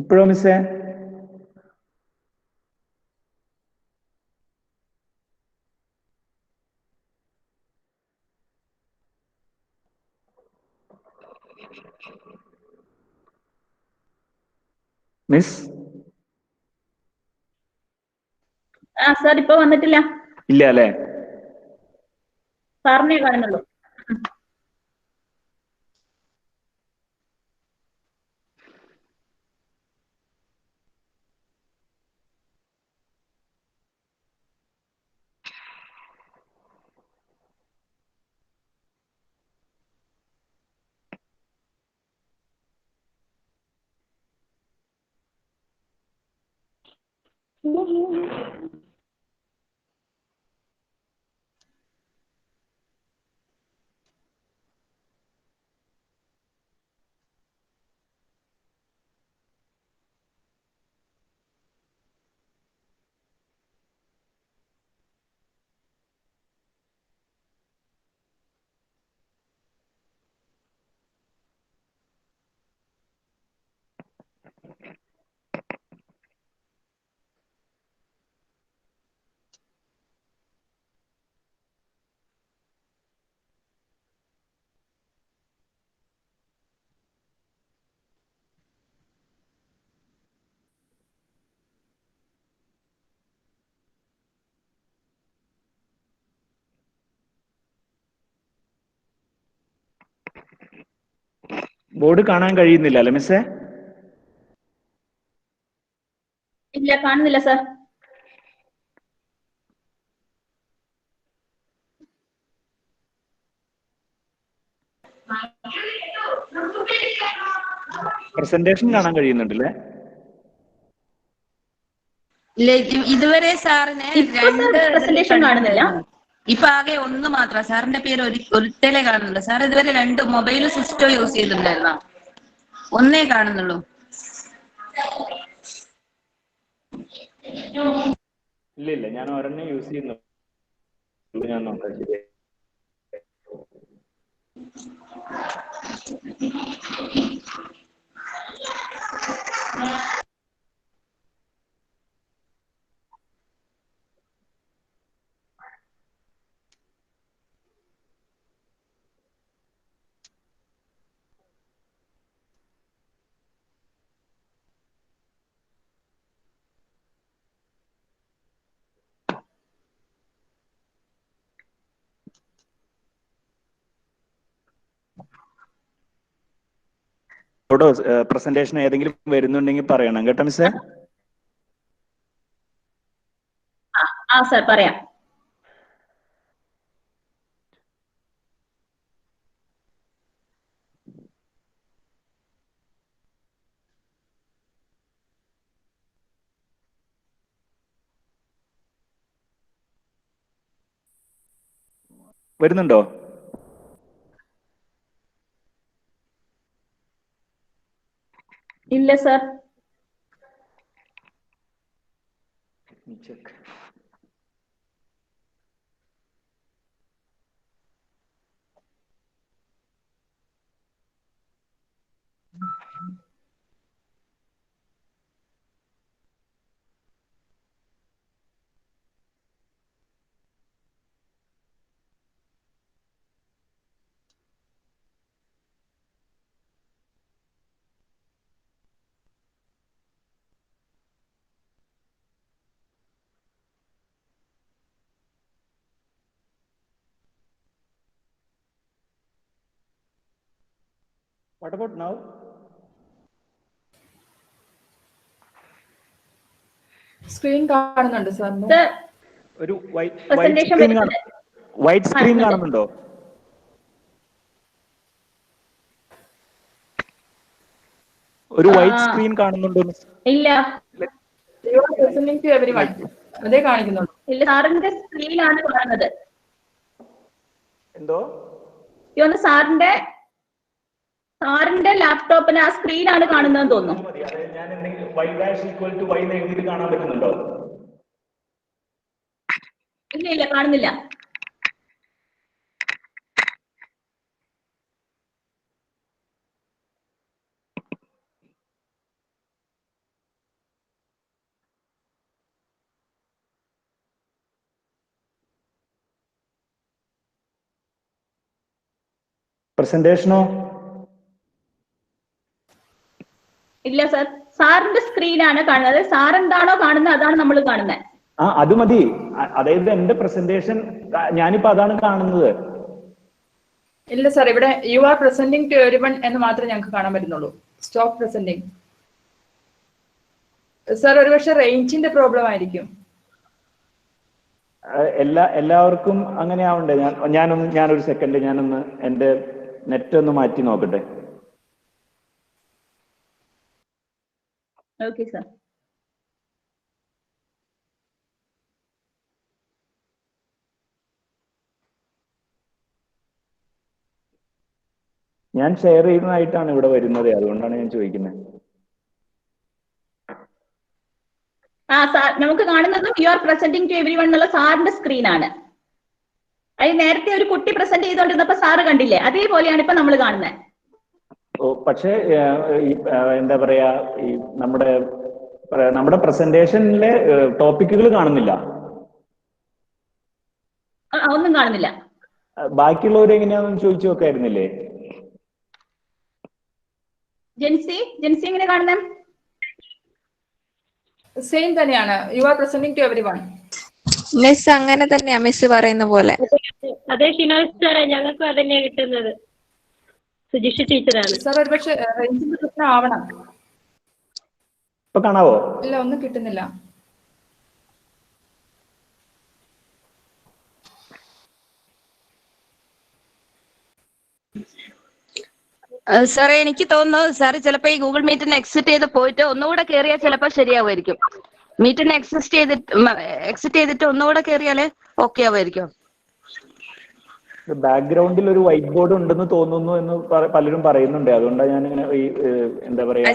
ഇപ്പോഴോ മിസ്സേ? മിസ്?
സർ ഇപ്പൊ വന്നിട്ടില്ല.
ഇല്ല അല്ലേ?
സാറിനെ കാണുന്നുള്ളൂ.
ബോർഡ് കാണാൻ കഴിയുന്നില്ല അല്ലേ മിസ്സേ?
ഇല്ല, കാണുന്നില്ല സർ.
പ്രസന്റേഷൻ കാണാൻ കഴിയുന്നുണ്ടല്ലേ?
ഇതുവരെ സാറിന് രണ്ട്
പ്രസന്റേഷൻ കാണുന്നില്ല.
ഇപ്പൊ ആകെ ഒന്ന് മാത്രം. സാറിന്റെ പേര് ഒരുത്തലേ കാണുന്നുള്ളൂ. സാർ ഇതുവരെ 2 മൊബൈൽ സിസ്റ്റം യൂസ് ചെയ്തിട്ടുണ്ടായിരുന്നോ? ഒന്നേ കാണുന്നുള്ളൂ.
ഇല്ല, ഞാൻ ഒരെണ്ണം യൂസ് ചെയ്യുന്നു. ഞാൻ നോക്കാം. ശരി. ഫോട്ടോ പ്രസന്റേഷൻ ഏതെങ്കിലും വരുന്നുണ്ടെങ്കിൽ പറയണം കേട്ടോ മിസ്സേ.
സർ പറയാം.
വരുന്നുണ്ടോ?
ഇല്ല sir.
Check. What about now?
Screen കാണുന്നുണ്ട് സാർ.
ഒരു വൈറ്റ് സ്ക്രീൻ കാണുന്നുണ്ടോ? ഒരു വൈറ്റ് സ്ക്രീൻ കാണുന്നുണ്ടോ?
ഇല്ല.
അതേ കാണിക്കുന്നുള്ളൂ.
ഇല്ല, സാറിന്റെ സ്ക്രീനാണ് കാണുന്നത്.
എന്തോ?
സാറിന്റെ ലാപ്ടോപ്പിന് ആ സ്ക്രീനാണ് കാണുന്നതെന്ന് തോന്നുന്നു.
ഞാൻ എന്തെങ്കിലും y dash equal to y എഴുതി കാണാൻ പറ്റുന്നുണ്ടോ?
ഇല്ല, കാണുന്നില്ല.
പ്രസന്റേഷനോ?
ഇല്ല സർ, സാറിന്റെ സ്ക്രീനാണ് കാണുന്നത്. സാർ എന്താണോ കാണുന്നത് അതാണ് നമ്മൾ കാണുന്നത്.
അത് മതി. അതായത് എന്റെ പ്രസന്റേഷൻ ഞാനിപ്പോ അതാണ് കാണുന്നത്.
ഇല്ല സാർ, ഇവിടെ you are presenting to everyone എന്ന് മാത്രമേ ഞങ്ങൾക്ക് കാണാൻ പറ്റുന്നുള്ളൂ. Stop presenting. സാർ ഒരുപക്ഷെ റേഞ്ചിന്റെ പ്രോബ്ലം ആയിരിക്കും.
എല്ലാവർക്കും അങ്ങനെ ആവണ്ടേ? ഞാനൊരു സെക്കൻഡ്, ഞാനൊന്ന് എന്റെ നെറ്റ് ഒന്ന് മാറ്റി നോക്കട്ടെ.
Okay sir.
ഞാൻ ഷെയർ ചെയ്യുന്നതായിട്ടാണ് ഇവിടെ വരുന്നത്, അതുകൊണ്ടാണ് ഞാൻ ചോദിക്കുന്നത്.
സാർ നമുക്ക് കാണുന്നതും you are presenting to everyone എന്നുള്ള സാറിന്റെ സ്ക്രീനാണ്. അത് നേരത്തെ ഒരു കുട്ടി പ്രസന്റ് ചെയ്തുകൊണ്ടിരുന്നപ്പോ സാറ് കണ്ടില്ലേ, അതേപോലെയാണ് ഇപ്പൊ നമ്മൾ കാണുന്നത്.
പക്ഷേ എന്താ പറയാ, ഈ നമ്മുടെ പ്രസന്റേഷനിലെ ടോപ്പിക്കുകൾ കാണുന്നില്ല.
ഒന്നും കാണുന്നില്ല.
ബാക്കിയുള്ളവർ എങ്ങനെയാണെന്ന് ചോദിച്ചു നോക്കായിരുന്നില്ലേ?
ജെൻസി എങ്ങനെ കാണുന്നത്?
സെയിം തന്നെയാണ്. You are presenting to everyone.
Miss അങ്ങനെ തന്നെയാ മിസ് പറയുന്ന പോലെ.
അതെ ഷിനോജ് സാറേ, ഞങ്ങൾക്കും അതന്നെയാ കിട്ടുന്നത്. സുജിഷ ടീച്ചറാണ്.
സാർ ഒരുപക്ഷെ റേഞ്ചിന്റെ പ്രശ്നം ആവണം.
ഇപ്പൊ കാണാവോ?
ഇല്ല, ഒന്നും കിട്ടുന്നില്ല.
സാറേ എനിക്ക് തോന്നുന്നു സാറ് ചിലപ്പോ ഈ ഗൂഗിൾ മീറ്റിന് എക്സിറ്റ് ചെയ്ത് പോയിട്ട് ഒന്നുകൂടെ കയറിയാൽ ചിലപ്പോൾ ശരിയാവുമായിരിക്കും. മീറ്റിന് എക്സിറ്റ് ചെയ്തിട്ട് ഒന്നുകൂടെ കയറിയാല് ഓക്കെ ആവുമായിരിക്കും.
ബാക്ക്ഗ്രൗണ്ടിൽ ഒരു വൈറ്റ് ബോർഡ് ഉണ്ടെന്ന് തോന്നുന്നു എന്ന് പലരും പറയുന്നുണ്ട്. അതുകൊണ്ടാണ് ഞാൻ ഇങ്ങനെ എന്താ പറയാ,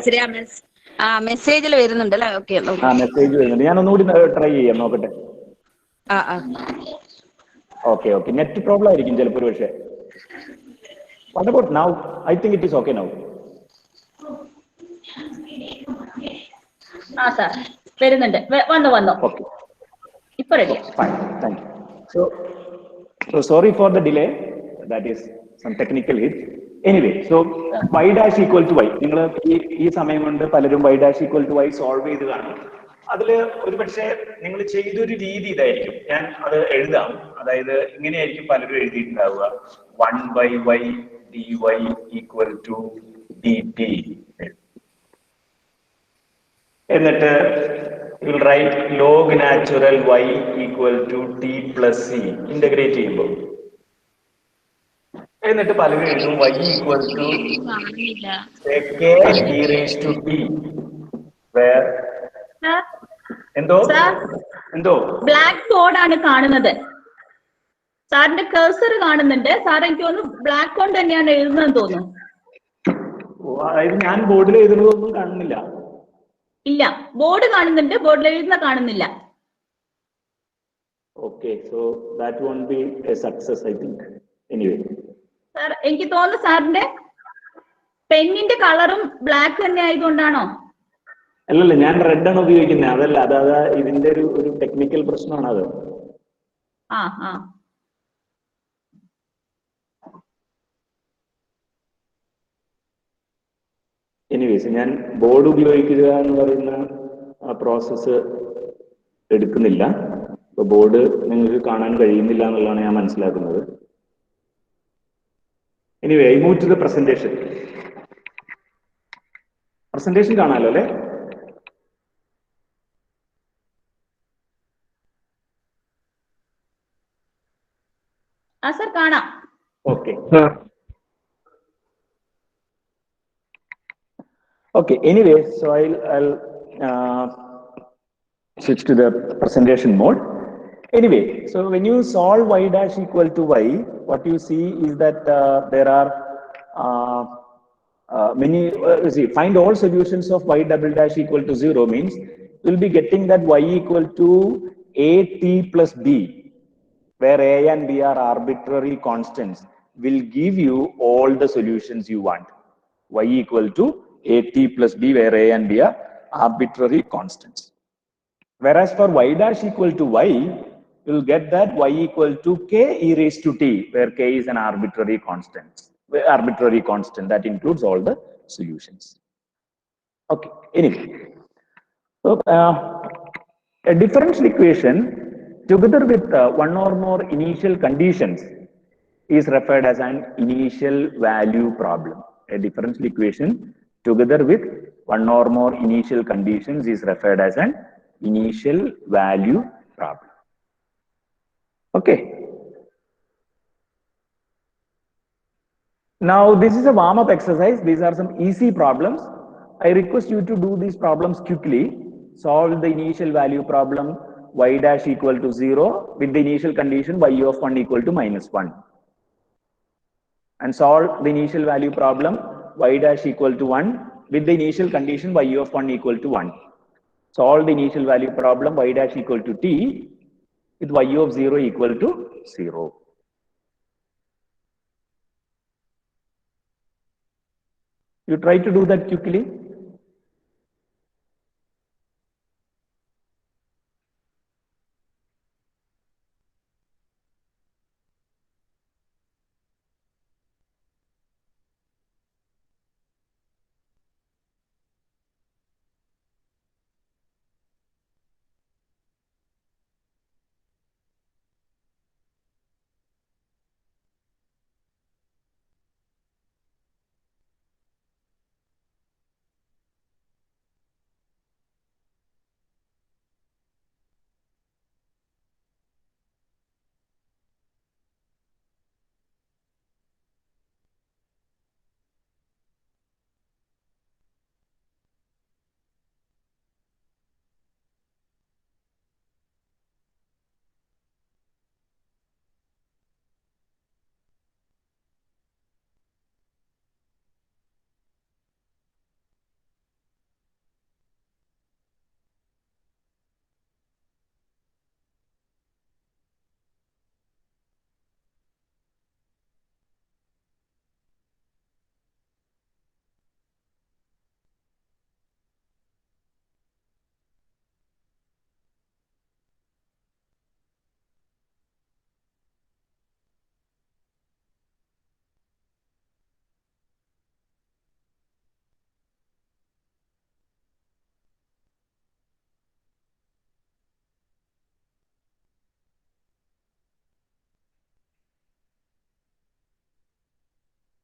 മെസ്സേജിൽ വരുന്നുണ്ടല്ലേ? ഓക്കെ,
മെസ്സേജ് വരുന്നുണ്ട്. ഞാൻ ഒന്നുകൂടി ട്രൈ ചെയ്യാം, നോക്കട്ടെ. ഓക്കെ, നെറ്റ് പ്രോബ്ലം ആയിരിക്കും ചിലപ്പോൾ ഒരു പക്ഷേ. What about now? I think it is okay now.
Sir വരുന്നുണ്ട്, വന്നു.
Okay.
ഇപ്പൊ ready.
Fine, thank you. So sorry for the delay. That is some technical hit. Anyway, so y dash equal to y. നിങ്ങൾ ഈ സമയം കൊണ്ട് പലരും y dash equal to y solve ചെയ്ത് കാണും. അതില് ഒരു പക്ഷേ നിങ്ങൾ ചെയ്തൊരു രീതി ഇതായിരിക്കും. ഞാൻ അത് എഴുതാം. അതായത് ഇങ്ങനെയായിരിക്കും പലരും എഴുതിയിട്ടുണ്ടാവുക. 1/y dy equal to dt. എന്നിട്ട് you will write log natural y equal to t plus c integrate ചെയ്യുമ്പോൾ. എന്നിട്ട് പലരും എഴുതും y equal to k e raised to t where എന്തോ
ബ്ലാക്ക് ബോർഡ് ആണ് കാണുന്നത്. സാറിന്റെ കഴ്സർ കാണുന്നുണ്ട്. സാർ എനിക്ക് തോന്നുന്നു ബ്ലാക്ക് കൊണ്ട് തന്നെയാണ് എഴുതുന്നതെന്ന് തോന്നുന്നു.
അതായത് ഞാൻ ബോർഡിൽ എഴുതുന്നതൊന്നും കാണുന്നില്ല.
ഇല്ല, ബോർഡ് കാണുന്നുണ്ട്, ബോർഡിൽ എഴുതുന്ന കാണുന്നില്ല.
Okay, so that won't be a success, I think. Anyway.
Sir എനിക്ക് തോന്നുന്നു സാറിന്റെ പെന്നിന്റെ കളറും ബ്ലാക്ക് തന്നെ ആയതുകൊണ്ടാണോ?
അല്ലല്ല, ഞാൻ റെഡ് ആണ് ഉപയോഗിക്കുന്നത്. അതല്ല, അതാ ഇതിന്റെ ഒരു ടെക്നിക്കൽ പ്രശ്നമാണ് അത്. എനിവേസ്, ഞാൻ ബോർഡ് ഉപയോഗിക്കുക എന്ന് പറയുന്ന ആ പ്രോസസ്സ് എടുക്കുന്നില്ല. അപ്പൊ ബോർഡ് നിങ്ങൾക്ക് കാണാൻ കഴിയുന്നില്ല എന്നുള്ളതാണ് ഞാൻ മനസ്സിലാക്കുന്നത്. Anyway, I move to the presentation. Presentation കാണാമല്ലോ അല്ലേ?
സർ കാണാം.
Okay. Okay, anyway, so I'll switch to the presentation mode. Anyway, so when you solve y dash equal to y, what you see is that there are find all solutions of y double dash equal to 0 means you'll be getting that y equal to at plus b, where a and b are arbitrary constants, will give you all the solutions you want. Y equal to at plus b, where a and b are arbitrary constants. Whereas for y dash equal to y, you'll get that y equal to k e raised to t, where k is an arbitrary constant. arbitrary constant that includes all the solutions. Okay, anyway. So, a differential equation together with one or more initial conditions is referred as an initial value problem. A differential equation together with one or more initial conditions is referred as an initial value problem. Okay. Now, this is a warm-up exercise. These are some easy problems. I request you to do these problems quickly. Solve the initial value problem y dash equal to 0 with the initial condition y of 1 equal to -1. And solve the initial value problem y dash equal to 1 with the initial condition y of 1 equal to 1. Solve the initial value problem y dash equal to t with y of 0 equal to 0. You try to do that quickly.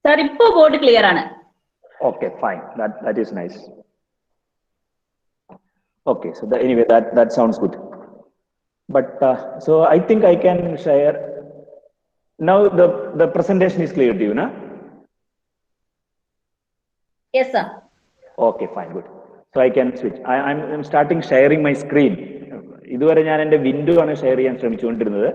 Sir, ipo board clear aanu.
Okay, fine. That is nice. Okay, so anyway, that sounds good. But so I think I can share now. The presentation is clear to you, na?
Yes, sir.
Okay, fine, good. So I can switch. I'm starting sharing my screen. ഇതുവരെ ഞാൻ എൻ്റെ window ആണ് share ചെയ്യാൻ ശ്രമിച്ചുകൊണ്ടിരുന്നത്.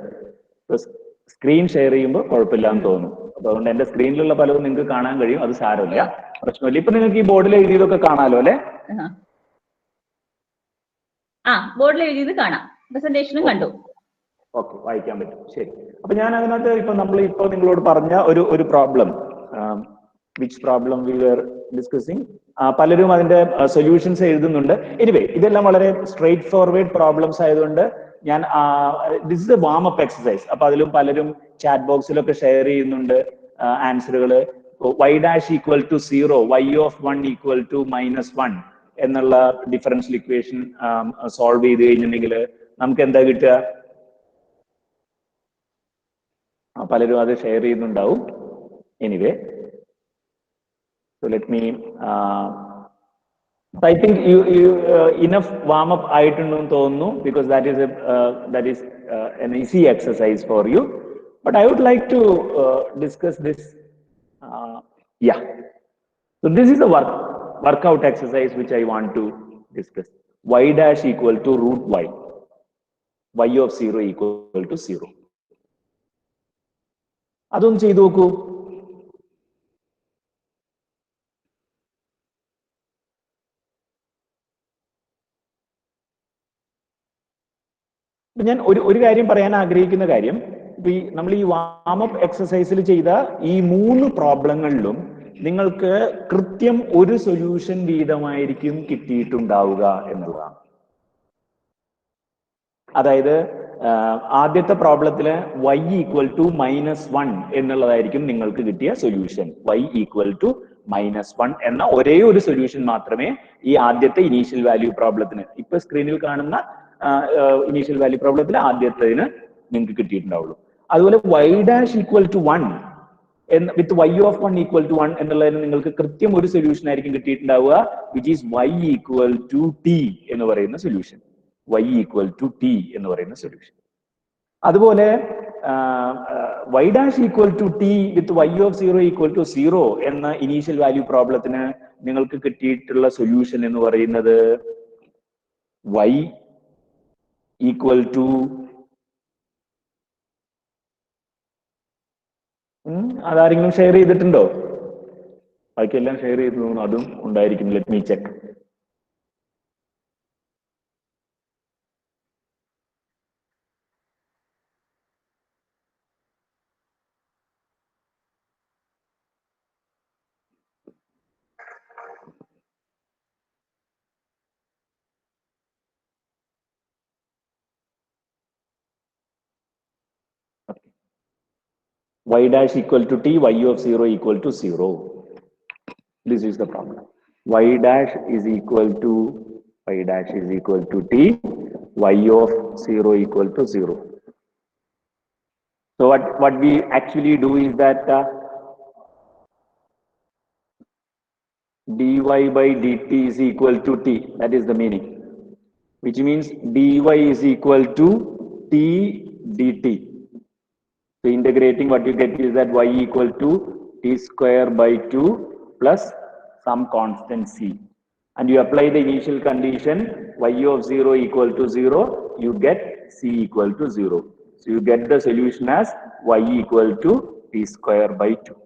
Screen share ചെയ്യുമ്പോൾ കുഴപ്പമില്ലാന്ന് തോന്നുന്നു. അപ്പൊ അതുകൊണ്ട് എന്റെ സ്ക്രീനിലുള്ള പലതും നിങ്ങൾക്ക് കാണാൻ കഴിയും. അത് സാരമില്ല, പ്രശ്നമില്ല. ഇപ്പൊ നിങ്ങൾക്ക് ഈ ബോർഡിൽ എഴുതിയതൊക്കെ കാണാലോ അല്ലെ?
ബോർഡിൽ എഴുതിയത് കാണാം, പ്രസന്റേഷനും കണ്ടു.
ഓക്കെ, വായിക്കാൻ പറ്റും. ശരി. അപ്പൊ ഞാൻ അതിനകത്ത് ഇപ്പൊ നിങ്ങളോട് പറഞ്ഞ ഒരു problem, which problem we were discussing, പലരും അതിന്റെ സൊല്യൂഷൻസ് എഴുതുന്നുണ്ട്. എനിവേ, ഇതെല്ലാം വളരെ സ്ട്രെയിറ്റ് ഫോർവേഡ് പ്രോബ്ലംസ് ആയതുകൊണ്ട് ഞാൻ this is A warm up exercise. അപ്പൊ അതിലും പലരും ചാറ്റ് ബോക്സിലൊക്കെ ഷെയർ ചെയ്യുന്നുണ്ട് ആൻസറുകൾ. y dash equal to 0, y of 1 equal to -1 എന്നുള്ള ഡിഫറൻഷ്യൽ ഇക്വേഷൻ സോൾവ് ചെയ്ത് കഴിഞ്ഞിട്ടുണ്ടെങ്കിൽ നമുക്ക് എന്താ കിട്ടുക? പലരും അത് ഷെയർ ചെയ്യുന്നുണ്ടാവും. Anyway, so let me I think you enough warm up ആയിട്ടുണ്ടെന്ന് തോന്നുന്നു, because that is an easy exercise for you. But I would like to discuss this. Yeah, so this is a workout exercise which I want to discuss. Y dash equal to root y, y of 0 equal to 0. അതൊന്ന് ചെയ്തു നോക്കൂ. ഞാൻ ഒരു കാര്യം പറയാൻ ആഗ്രഹിക്കുന്ന കാര്യം, നമ്മൾ ഈ വാം അപ്പ് എക്സസൈസിൽ ചെയ്ത ഈ 3 പ്രോബ്ലങ്ങളിലും നിങ്ങൾക്ക് കൃത്യം ഒരു സൊല്യൂഷൻ വീതമായിരിക്കും കിട്ടിയിട്ടുണ്ടാവുക എന്നുള്ളതാണ്. അതായത് ആദ്യത്തെ പ്രോബ്ലത്തില് y ഈക്വൽ ടു -1 എന്നുള്ളതായിരിക്കും നിങ്ങൾക്ക് കിട്ടിയ സൊല്യൂഷൻ. y ഈക്വൽ ടു -1 എന്ന ഒരേ ഒരു സൊല്യൂഷൻ മാത്രമേ ഈ ആദ്യത്തെ ഇനീഷ്യൽ വാല്യൂ പ്രോബ്ലത്തിന്, ഇപ്പൊ സ്ക്രീനിൽ കാണുന്ന ഇനീഷ്യൽ വാല്യൂ പ്രോബ്ലത്തിൽ ആദ്യത്തേതിന് നിങ്ങൾക്ക് കിട്ടിയിട്ടുണ്ടാവുള്ളൂ. അതുപോലെ y dash equal to 1 with y of 1 equal to 1 എന്നുള്ളതിന് നിങ്ങൾക്ക് കൃത്യം ഒരു സൊല്യൂഷൻ ആയിരിക്കും കിട്ടിയിട്ടുണ്ടാവുക, which is y equal to t എന്ന് പറയുന്ന solution. y equal to t എന്ന് പറയുന്ന സൊല്യൂഷൻ. അതുപോലെ y dash equal to t with y of 0 equal to 0 എന്ന ഇനീഷ്യൽ വാല്യൂ പ്രോബ്ലത്തിന് നിങ്ങൾക്ക് കിട്ടിയിട്ടുള്ള സൊല്യൂഷൻ എന്ന് പറയുന്നത് y ഈക്വൽ ടു അതാരെങ്കിലും ഷെയർ ചെയ്തിട്ടുണ്ടോ? ബാക്കിയെല്ലാം ഷെയർ ചെയ്തു തോന്നുന്നു, അതും ഉണ്ടായിരിക്കും. Let me check. y dash equal to t, y of 0 equal to 0. This is the problem. Y dash is equal to t, y of 0 equal to 0. So what we actually do is that dy by dt is equal to t. That is the meaning. Which means dy is equal to t dt. So integrating, what you get is that y equal to t square by 2 plus some constant c. And you apply the initial condition y of 0 equal to 0, you get c equal to 0. So you get the solution as y equal to t square by 2.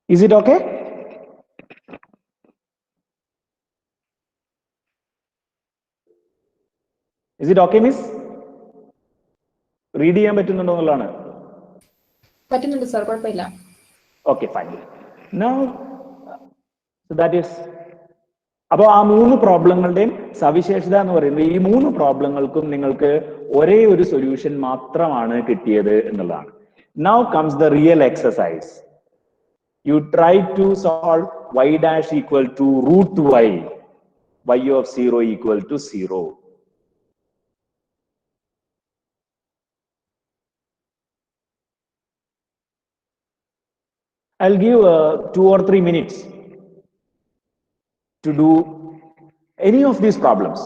Is it okay? Is it okay, miss? Read ചെയ്യാൻ പറ്റുന്നുണ്ടോ എന്നുള്ളതാണ്.
പറ്റുന്നുണ്ട് sir, കുഴപ്പമില്ല.
Okay, fine. Now that is, അപ്പോൾ ആ 3 പ്രോബ്ലങ്ങളുടെയും സവിശേഷത എന്ന് പറയുന്നത് ഈ 3 പ്രോബ്ലങ്ങൾക്കും നിങ്ങൾക്ക് ഒരേ ഒരു സൊല്യൂഷൻ മാത്രമാണ് കിട്ടിയത് എന്നുള്ളതാണ്. Now comes the real exercise. You try to solve y dash equal to root y of 0 equal to 0. I'll give 2 or 3 minutes to do any of these problems.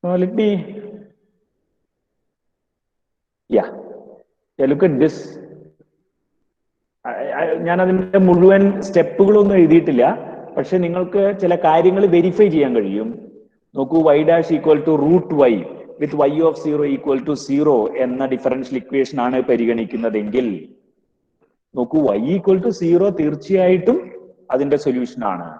So let me, look at this. ഞാൻ അതിന്റെ മുഴുവൻ സ്റ്റെപ്പുകളൊന്നും എഴുതിയിട്ടില്ല, പക്ഷെ നിങ്ങൾക്ക് ചില കാര്യങ്ങൾ verify ചെയ്യാൻ കഴിയും. നോക്കൂ, y dash equal to root y with y of 0 equal to 0 എന്ന ഡിഫറൻഷ്യൽ ഇക്വേഷൻ ആണ് പരിഗണിക്കുന്നതെങ്കിൽ, നോക്കൂ, y ഈക്വൽ ടു 0 തീർച്ചയായിട്ടും അതിന്റെ സൊല്യൂഷൻ ആണ്.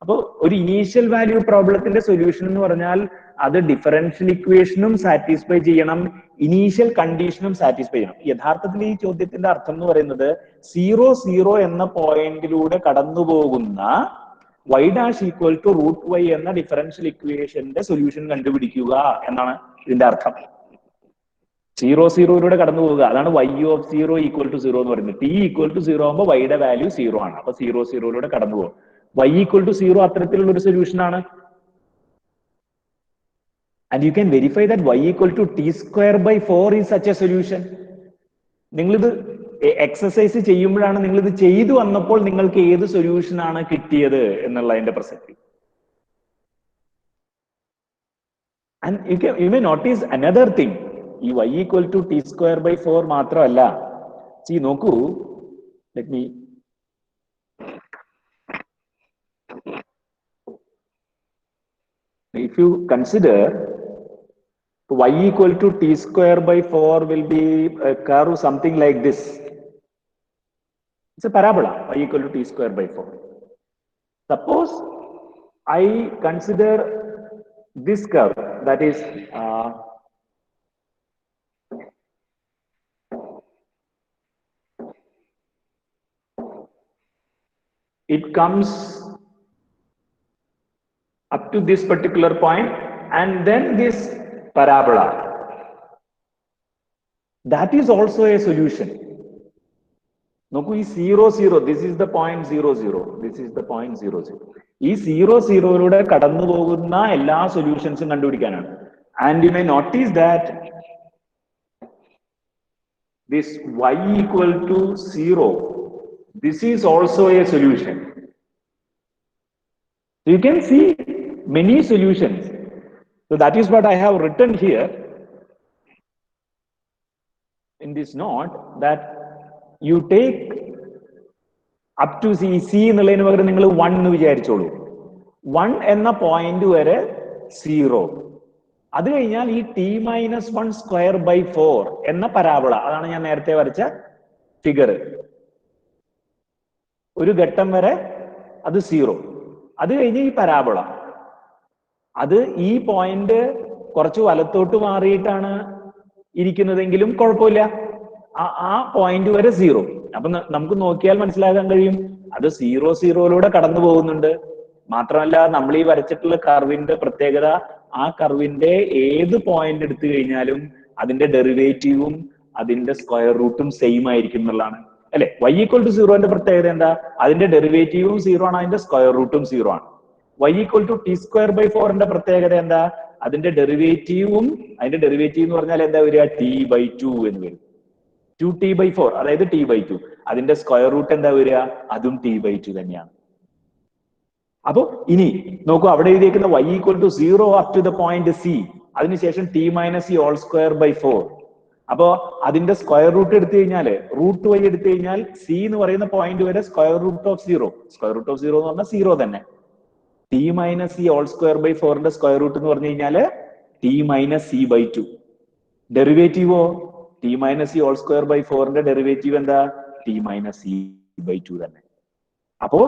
അപ്പോൾ ഒരു ഇനീഷ്യൽ വാല്യൂ പ്രോബ്ലത്തിന്റെ സൊല്യൂഷൻ എന്ന് പറഞ്ഞാൽ അത് ഡിഫറൻഷ്യൽ ഇക്വേഷനും സാറ്റിസ്ഫൈ ചെയ്യണം, ഇനീഷ്യൽ കണ്ടീഷനും സാറ്റിസ്ഫൈ ചെയ്യണം. യഥാർത്ഥത്തിൽ ഈ ചോദ്യത്തിന്റെ അർത്ഥം എന്ന് പറയുന്നത് 0 എന്ന പോയിന്റിലൂടെ കടന്നു പോകുന്ന y dash equal to root y എന്ന ഡിഫറൻഷ്യൽ ഇക്വേഷന്റെ സൊല്യൂഷൻ കണ്ടുപിടിക്കുക എന്നാണ് ഇതിന്റെ അർത്ഥം. 0 കടന്നു പോവുക, അതാണ് y ഓഫ് 0 ഈക്വൽ ടു 0 എന്ന് പറയുന്നത്. t ഈക്വൽ ടു 0 ആകുമ്പോൾ y യുടെ വാല്യൂ 0 ആണ്. അപ്പൊ 0 കടന്നു പോകും. y ഈക്വൽ ടു 0 അത്തരത്തിലുള്ള ഒരു സൊല്യൂഷൻ ആണ്. And you can verify that y equal to t square by 4 is such a solution. നിങ്ങളിത് എക്സസൈസ് ചെയ്യുമ്പോഴാണ് നിങ്ങളിത് ചെയ്തു വന്നപ്പോൾ നിങ്ങൾക്ക് ഏത് സൊല്യൂഷൻ ആണ് കിട്ടിയത് എന്നുള്ളതിന്റെ പ്രസക്തി. And you may notice another thing. ഈ y equal to t square by 4 മാത്രമല്ല. See, നോക്കൂ, let me if you consider y equal to t square by 4 will be a curve something like this. It's a parabola, y equal to t square by 4. Suppose I consider this curve, that is it comes up to this particular point and then this parabola. That is also a solution. നോക്കൂ, ഈ 0, 0, this is the point 0, 0, this is the point 0, 0. ഈ 0, 0 കടന്നു പോകുന്ന എല്ലാ സൊല്യൂഷൻസും കണ്ടുപിടിക്കാനാണ്. And you may notice that this y equal to 0, this is also a solution. You can see many solutions. So that is what I have written here in this note, that you take up to c എന്നുള്ളതിന് പകരം നിങ്ങൾ 1 എന്ന് വിചാരിച്ചോളൂ. 1 എന്ന point വരെ 0. അത് കഴിഞ്ഞാൽ ഈ t-1 square by 4 എന്ന പരാബോള, അതാണ് ഞാൻ നേരത്തെ വരച്ച ഫിഗർ. ഒരു ഘട്ടം വരെ അത് 0. അത് കഴിഞ്ഞ് ഈ പരാബോള, അത് ഈ പോയിന്റ് കുറച്ച് വലത്തോട്ട് മാറിയിട്ടാണ് ഇരിക്കുന്നതെങ്കിലും കുഴപ്പമില്ല, ആ പോയിന്റ് വരെ 0. അപ്പൊ നമുക്ക് നോക്കിയാൽ മനസ്സിലാക്കാൻ കഴിയും അത് 0, 0 കടന്നു പോകുന്നുണ്ട്. മാത്രമല്ല, നമ്മൾ ഈ വരച്ചിട്ടുള്ള കർവിന്റെ പ്രത്യേകത, ആ കർവിന്റെ ഏത് പോയിന്റ് എടുത്തു കഴിഞ്ഞാലും അതിന്റെ ഡെറിവേറ്റീവും അതിന്റെ സ്ക്വയർ റൂട്ടും സെയിം ആയിരിക്കും എന്നുള്ളതാണ്, അല്ലെ? y equal to 0ന്റെ പ്രത്യേകത എന്താ? അതിന്റെ ഡെറിവേറ്റീവും 0 ആണ്, അതിന്റെ സ്ക്വയർ റൂട്ടും 0 ആണ്. y equal to t square by 4ന്റെ പ്രത്യേകത എന്താ? അതിന്റെ ഡെറിവേറ്റീവും, അതിന്റെ ഡെറിവേറ്റീവ് എന്ന് പറഞ്ഞാൽ എന്താ വരിക? t/2 എന്ന് വരും. 2t/4, അതായത് t/2. അതിന്റെ സ്ക്വയർ റൂട്ട് എന്താ വരിക? അതും t/2 തന്നെയാണ്. അപ്പൊ ഇനി നോക്കൂ, അവിടെ എഴുതിയിരിക്കുന്ന y equal to 0 up to the point c, അതിനുശേഷം t-c all square by 4. അപ്പോ അതിന്റെ സ്ക്വയർ റൂട്ട് എടുത്തു കഴിഞ്ഞാല്, റൂട്ട് y എടുത്തു കഴിഞ്ഞാൽ c എന്ന് പറയുന്ന പോയിന്റ് വരെ square root of 0. Square root of 0 എന്ന് പറഞ്ഞാൽ 0 തന്നെ. t-c all square by 4ന്റെ സ്ക്വയർ റൂട്ട് എന്ന് പറഞ്ഞു കഴിഞ്ഞാല് t-c/2. ഡെറിവേറ്റീവോ t-c all square by 4ന്റെ ഡെറിവേറ്റീവ് എന്താ? t-c/2 തന്നെ. അപ്പോ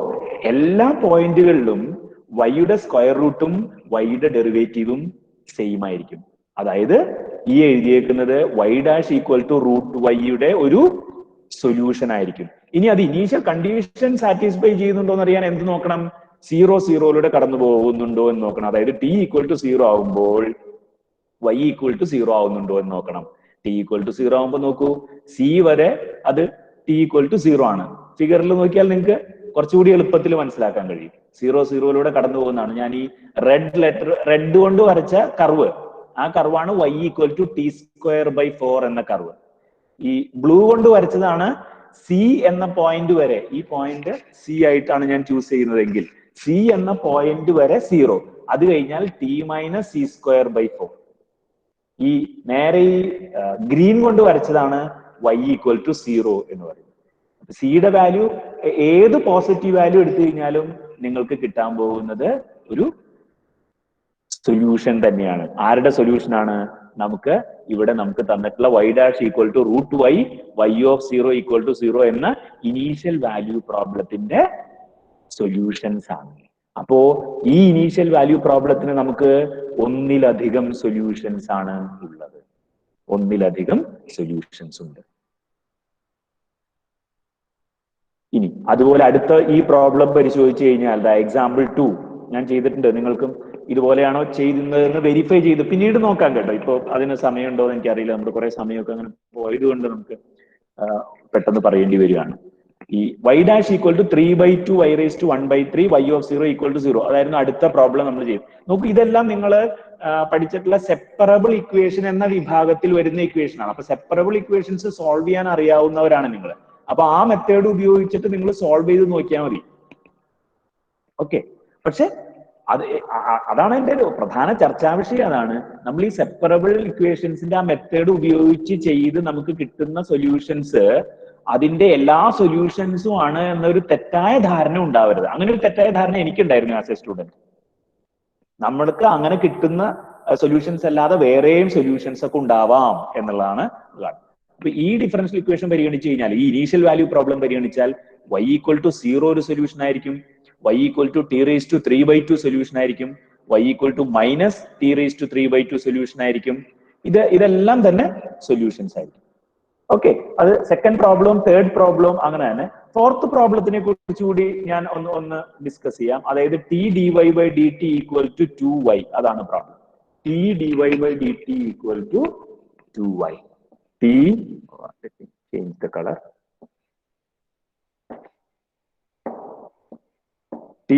എല്ലാ പോയിന്റുകളിലും വൈയുടെ സ്ക്വയർ റൂട്ടും വൈയുടെ ഡെറിവേറ്റീവും സെയിം ആയിരിക്കും. അതായത് ഈ എഴുതിയേക്കുന്നത് y' ഈക്വൽ ടു റൂട്ട് വൈയുടെ ഒരു സൊല്യൂഷൻ ആയിരിക്കും. ഇനി അത് ഇനീഷ്യൽ കണ്ടീഷൻ സാറ്റിസ്ഫൈ ചെയ്യുന്നുണ്ടോ എന്ന് അറിയാൻ എന്ത് നോക്കണം? 0, 0 കടന്നു പോകുന്നുണ്ടോ എന്ന് നോക്കണം. അതായത് t equal to 0 ആവുമ്പോൾ y equal to 0 ആവുന്നുണ്ടോ എന്ന് നോക്കണം. t equal to 0 ആവുമ്പോൾ നോക്കൂ, c വരെ അത് t equal to 0 ആണ്. ഫിഗറിൽ നോക്കിയാൽ നിങ്ങൾക്ക് കുറച്ചുകൂടി എളുപ്പത്തിൽ മനസ്സിലാക്കാൻ കഴിയും. 0, 0 കടന്നു പോകുന്നതാണ്. ഞാൻ ഈ റെഡ് കൊണ്ട് വരച്ച കർവ്, ആ കർവാണ് y equal to t square by 4 എന്ന കർവ്. ഈ ബ്ലൂ കൊണ്ട് വരച്ചതാണ് c എന്ന പോയിന്റ് വരെ. ഈ പോയിന്റ് c ആയിട്ടാണ് ഞാൻ ചൂസ് ചെയ്യുന്നതെങ്കിൽ c എന്ന പോയിന്റ് വരെ 0. അത് കഴിഞ്ഞാൽ t-c² by 4. ഈ നേരെ ഈ ഗ്രീൻ കൊണ്ട് വരച്ചതാണ് y equal to 0 എന്ന് പറയുന്നത്. സിയുടെ വാല്യൂ ഏത് പോസിറ്റീവ് വാല്യൂ എടുത്തു കഴിഞ്ഞാലും നിങ്ങൾക്ക് കിട്ടാൻ പോകുന്നത് ഒരു സൊല്യൂഷൻ തന്നെയാണ്. ആരുടെ സൊല്യൂഷൻ ആണ്? നമുക്ക് ഇവിടെ നമുക്ക് തന്നിട്ടുള്ള y' equal to root y, y of 0 equal to 0 എന്ന ഇനീഷ്യൽ വാല്യൂ പ്രോബ്ലത്തിന്റെ സൊല്യൂഷൻസ് ആണ്. അപ്പോ ഈ ഇനീഷ്യൽ വാല്യൂ പ്രോബ്ലത്തിന് നമുക്ക് ഒന്നിലധികം സൊല്യൂഷൻസ് ആണ് ഉള്ളത്. ഒന്നിലധികം സൊല്യൂഷൻസ് ഉണ്ട്. ഇനി അതുപോലെ അടുത്ത ഈ പ്രോബ്ലം പരിശോധിച്ചു കഴിഞ്ഞാൽ എക്സാമ്പിൾ 2 ഞാൻ ചെയ്തിട്ടുണ്ട്. നിങ്ങൾക്കും ഇതുപോലെയാണോ ചെയ്യുന്നതെന്ന് വെരിഫൈ ചെയ്ത് പിന്നീട് നോക്കാം കേട്ടോ. ഇപ്പൊ അതിന് സമയമുണ്ടോ എന്ന് എനിക്കറിയില്ല. നമ്മുടെ കുറെ സമയമൊക്കെ അങ്ങനെ പോയത് കൊണ്ട് നമുക്ക് പെട്ടെന്ന് പറയേണ്ടി വരികയാണ്. ഈ y' equal to 3/2 y raised to 1/3 y of 0 equal to 0 അതായിരുന്നു അടുത്ത പ്രോബ്ലം നമ്മൾ ചെയ്യും. നോക്കൂ, ഇതെല്ലാം നിങ്ങൾ പഠിച്ചിട്ടുള്ള സെപ്പറബിൾ ഇക്വേഷൻ എന്ന വിഭാഗത്തിൽ വരുന്ന ഇക്വേഷൻ ആണ്. അപ്പൊ സെപ്പറബിൾ ഇക്വേഷൻസ് സോൾവ് ചെയ്യാൻ അറിയാവുന്നവരാണ് നിങ്ങൾ. അപ്പൊ ആ മെത്തേഡ് ഉപയോഗിച്ചിട്ട് നിങ്ങൾ സോൾവ് ചെയ്ത് നോക്കിയാൽ മതി. ഓക്കെ. പക്ഷെ അതാണ് എന്റെ ഒരു പ്രധാന ചർച്ചാ വിഷയം. അതാണ് നമ്മൾ ഈ സെപ്പറബിൾ ഇക്വേഷൻസിന്റെ ആ മെത്തേഡ് ഉപയോഗിച്ച് ചെയ്ത് നമുക്ക് കിട്ടുന്ന സൊല്യൂഷൻസ് അതിന്റെ എല്ലാ സൊല്യൂഷൻസും ആണ് എന്നൊരു തെറ്റായ ധാരണ ഉണ്ടാവരുത്. അങ്ങനെ ഒരു തെറ്റായ ധാരണ എനിക്കുണ്ടായിരുന്നു ആസ് എ സ്റ്റുഡന്റ്. നമ്മൾക്ക് അങ്ങനെ കിട്ടുന്ന സൊല്യൂഷൻസ് അല്ലാതെ വേറെയും സൊല്യൂഷൻസ് ഒക്കെ ഉണ്ടാവാം എന്നുള്ളതാണ്. അപ്പൊ ഈ ഡിഫറൻഷ്യൽ ഇക്വേഷൻ പരിഗണിച്ചു കഴിഞ്ഞാൽ, ഈ ഇനീഷ്യൽ വാല്യൂ പ്രോബ്ലം പരിഗണിച്ചാൽ y = 0 ഒരു സൊല്യൂഷൻ ആയിരിക്കും, y = t⁵3/2 സൊല്യൂഷൻ ആയിരിക്കും, y = -t⁵3/2 സൊല്യൂഷൻ ആയിരിക്കും. ഇതെല്ലാം തന്നെ സൊല്യൂഷൻസ് ആയിരിക്കും. ഓക്കെ, അത് സെക്കൻഡ് പ്രോബ്ലം, തേർഡ് പ്രോബ്ലം അങ്ങനെ തന്നെ. ഫോർത്ത് പ്രോബ്ലത്തിനെ കുറിച്ച് കൂടി ഞാൻ ഒന്ന് ഡിസ്കസ് ചെയ്യാം. അതായത് t dy/dt = 2y. അതാണ് problem. t dy/dt = 2y. let me change the color. t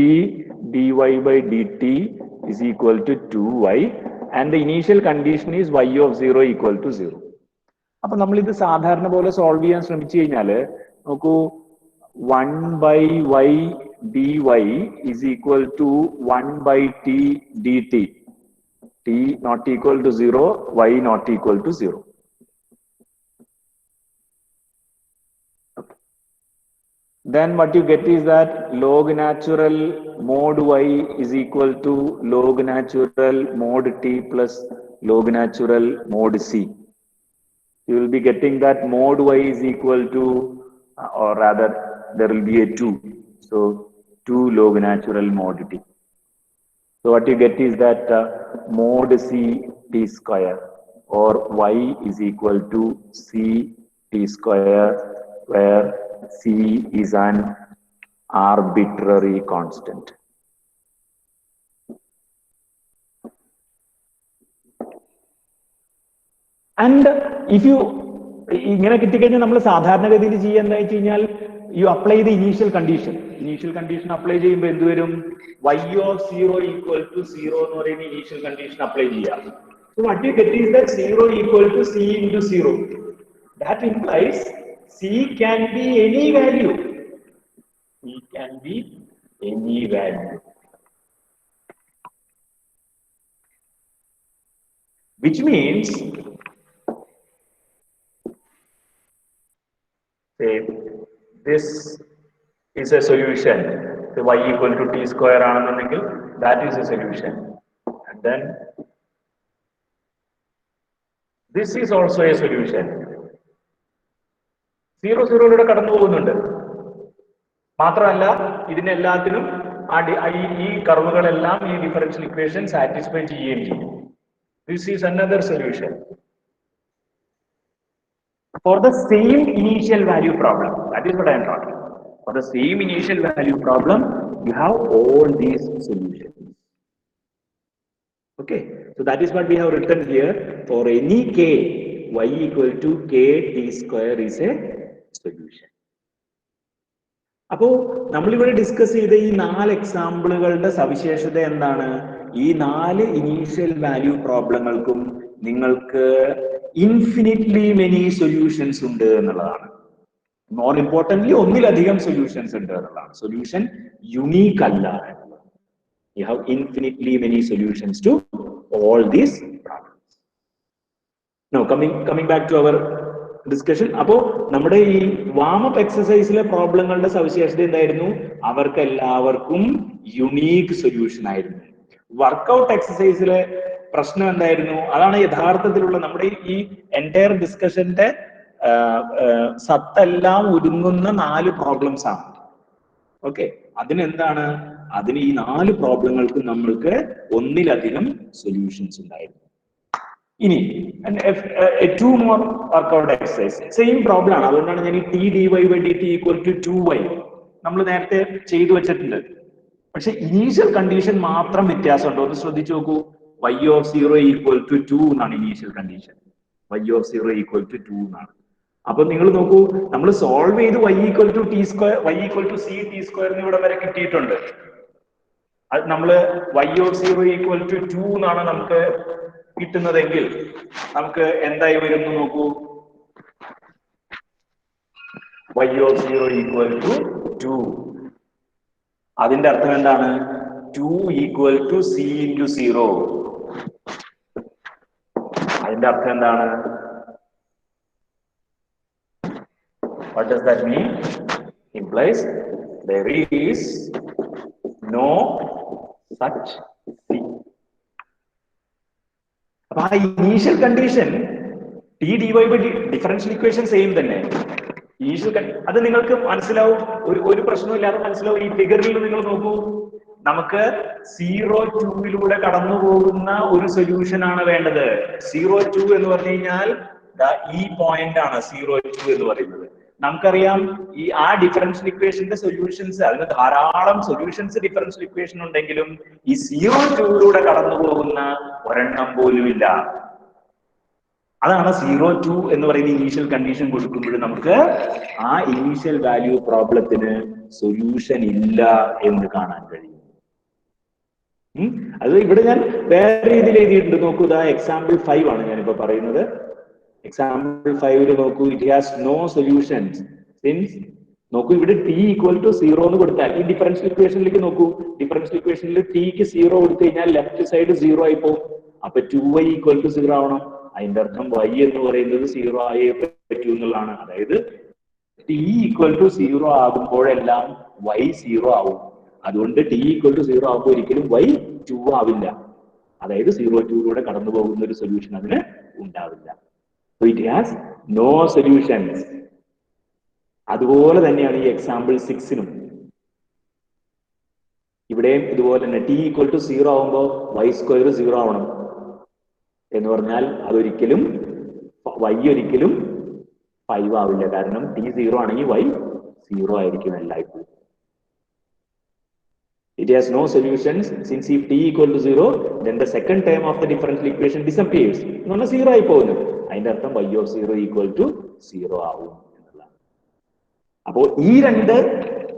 dy/dt is equal to 2y and the initial condition is y of 0 = 0. അപ്പൊ നമ്മൾ ഇത് സാധാരണ പോലെ സോൾവ് ചെയ്യാൻ ശ്രമിച്ചു കഴിഞ്ഞാല് നോക്കൂ, 1/y dy is equal to 1/t dt. t not equal to 0, y not equal to 0. Then what you get is that log natural mod y is equal to log natural mod t plus log natural mod c. You will be getting that mod y is equal to, or rather there will be a 2. So 2 log natural mod t. So what you get is that mod c t square, or y is equal to c t square, where c is an arbitrary constant. And if you ഇങ്ങനെ കിട്ടിക്കഴിഞ്ഞാൽ നമ്മൾ സാധാരണഗതിയിൽ ചെയ്യുക എന്താ വെച്ച് കഴിഞ്ഞാൽ, U apply the initial condition. Initial condition apply ചെയ്യുമ്പോൾ എന്ത് വരും? y of 0 = 0 എന്ന് പറയുന്ന ഇനീഷ്യൽ കണ്ടീഷൻ അപ്ലൈ ചെയ്യാം. So what you get is that 0 = c into 0. That implies c can be any value. C can be any value. Which means, say, this is a solution. So y = t square ആണെന്നുണ്ടെങ്കിൽ that is a solution. And then this is also a solution. 0 0 കടന്നു പോകുന്നുണ്ട്. മാത്രമല്ല ഇതിനെല്ലാത്തിനും ഈ കർവുകളെല്ലാം ഈ differential equation satisfy ചെയ്യുകയും ചെയ്യും. This is another solution. For the same initial value problem, that is what I am talking. For the same initial value problem, you have all these solutions. Okay, so that is what we have written here. For any k, y = k t square is a solution. അപ്പോ നമ്മളിവിടെ discuss ചെയ്ത ഈ 4 എക്സാമ്പിളുകളുടെ സവിശേഷത എന്താണ്? ഈ 4 initial value പ്രോബ്ലങ്ങൾക്കും നിങ്ങൾക്ക് infinitely many solutions ഉണ്ട് എന്നുള്ളതാണ്. മോർ ഇമ്പോർട്ടന്റ്ലി ഒന്നിലധികം സൊല്യൂഷൻസ് ഉണ്ട് എന്നുള്ളതാണ്. സൊല്യൂഷൻ യുണീക്ക് അല്ല എന്നുള്ളതാണ്. You have infinitely many solutions to all these problems. Now coming back to our discussion. അപ്പോ നമ്മുടെ ഈ വാമപ്പ് എക്സസൈസിലെ പ്രോബ്ലങ്ങളുടെ സവിശേഷത എന്തായിരുന്നു? അവർക്ക് എല്ലാവർക്കും യുണീക്ക് സൊല്യൂഷൻ ആയിരുന്നു. വർക്കൗട്ട് എക്സസൈസിലെ പ്രശ്നം എന്തായിരുന്നു? അതാണ് യഥാർത്ഥത്തിലുള്ള നമ്മുടെ ഈ എൻറ്റയർ ഡിസ്കഷന്റെ സത്തെല്ലാം ഒരുങ്ങുന്ന 4 പ്രോബ്ലംസ് ആണ്. ഓക്കെ, അതിനെന്താണ്? അതിന് ഈ 4 പ്രോബ്ലങ്ങൾക്ക് നമ്മൾക്ക് ഒന്നിലധികം സൊല്യൂഷൻസ് ഉണ്ടായിരുന്നു. ഇനി 2 more workout exercise, same problem ആണ്. അതുകൊണ്ടാണ് ഞാൻ ഈ t dy/dt = 2y നമ്മൾ നേരത്തെ ചെയ്തു വെച്ചിട്ടുണ്ട്. പക്ഷെ ഇനീഷ്യൽ കണ്ടീഷൻ മാത്രം വ്യത്യാസമുണ്ട്. ഒന്ന് ശ്രദ്ധിച്ചു നോക്കൂ. y of 0 = 2 എന്നാണ് ഇനീഷ്യൽ കണ്ടീഷൻ. y of 0 = 2 എന്നാണ്. അപ്പൊ നിങ്ങൾ നോക്കൂ, നമ്മൾ സോൾവ് ചെയ്ത് y = t square, y = c t square ഇവിടെ വരെ കിട്ടിയിട്ടുണ്ട്. അത് നമ്മള് y of 0 = 2 എന്നാണ് നമുക്ക് കിട്ടുന്നതെങ്കിൽ നമുക്ക് എന്തായി വരുന്നു നോക്കൂ. y of 0 = 2. അതിന്റെ അർത്ഥം എന്താണ്? 2 ഈക്വൽ ടു സി ഇൻറ്റു 0. അതിന്റെ അർത്ഥം എന്താണ്? What does that mean? Implies there is no such C. അപ്പൊ ആ initial condition t d Y by differential equation same തന്നെ. ഇനീഷ്യൽ അത് നിങ്ങൾക്ക് മനസ്സിലാവും, ഒരു പ്രശ്നമില്ലാതെ മനസ്സിലാവും. ഈ ഫിഗറിൽ നിങ്ങൾ നോക്കൂ, നമുക്ക് 0-2 കടന്നു പോകുന്ന ഒരു സൊല്യൂഷൻ ആണ് വേണ്ടത്. 0-2 എന്ന് പറഞ്ഞു കഴിഞ്ഞാൽ ഈ പോയിന്റ് ആണ് 0-2 എന്ന് പറയുന്നത്. നമുക്കറിയാം ആ ഡിഫറൻഷ്യൽ ഇക്വേഷന്റെ സൊല്യൂഷൻസ്, അതിന് ധാരാളം സൊല്യൂഷൻസ് ഡിഫറൻഷ്യൽ ഇക്വേഷൻ ഉണ്ടെങ്കിലും ഈ 0-2 കടന്നു പോകുന്ന ഒരെണ്ണം പോലും ഇല്ല. അതാണ് 0-2 എന്ന് പറയുന്ന ഇനീഷ്യൽ കണ്ടീഷൻ കൊടുക്കുമ്പോൾ നമുക്ക് ആ ഇനീഷ്യൽ വാല്യൂ പ്രോബ്ലത്തിന് സൊല്യൂഷൻ ഇല്ല എന്ന് കാണാൻ കഴിയും. അത് ഇവിടെ ഞാൻ വേറെ രീതിയിൽ എഴുതിയിട്ടുണ്ട്. നോക്കൂ, ഇതാ എക്സാമ്പിൾ 5 ആണ് ഞാനിപ്പോ പറയുന്നത്. എക്സാമ്പിൾ 5 നോക്കൂ, it has no solutions since, നോക്കൂ ഇവിടെ t ഈക്വൽ ടു 0 എന്ന് കൊടുത്താൽ ഈ ഡിഫറൻഷ്യൽ ഇക്വേഷനിലേക്ക് നോക്കൂ, ഡിഫറൻഷ്യൽ ഇക്വേഷനിൽ ടിക്ക് 0 കൊടുത്തു കഴിഞ്ഞാൽ ലെഫ്റ്റ് സൈഡ് 0 ആയി പോകും. അപ്പൊ 2y ഈക്വൽ ടു 0 ആവണം. അതിന്റെ അർത്ഥം y എന്ന് പറയുന്നത് 0 ആയേ പറ്റൂ എന്നുള്ളതാണ്. അതായത് t ഈക്വൽ ടു 0 ആകുമ്പോഴെല്ലാം y 0 ആവും. അതുകൊണ്ട് t ഈക്വൽ ടു 0 ആകുമ്പോൾ ഒരിക്കലും y 2 ആവില്ല. അതായത് 0-2 കടന്നു പോകുന്ന ഒരു സൊല്യൂഷൻ അതിന് ഉണ്ടാവില്ല. So it has no solutions. അതുപോലെ തന്നെയാണ് ഈ എക്സാമ്പിൾ 6നും. ഇവിടെയും ഇതുപോലെ തന്നെ t ഈക്വൽ ടു 0 ആവുമ്പോൾ y² 0 ആവണം എന്ന് പറഞ്ഞാൽ അതൊരിക്കലും y ഒരിക്കലും 5 ആവില്ല. കാരണം t 0 ആണെങ്കിൽ y 0 ആയിരിക്കും എല്ലായ്പ്പോഴും. It has no solutions since if t equal to 0, then the second term of the differential equation disappears. നമ്മൾ 0 ആയി പോകുന്നു. അതിന്റെ അർത്ഥം y of 0 equal to 0 ആവും എന്നുള്ളതാണ്. അപ്പോൾ ഈ രണ്ട്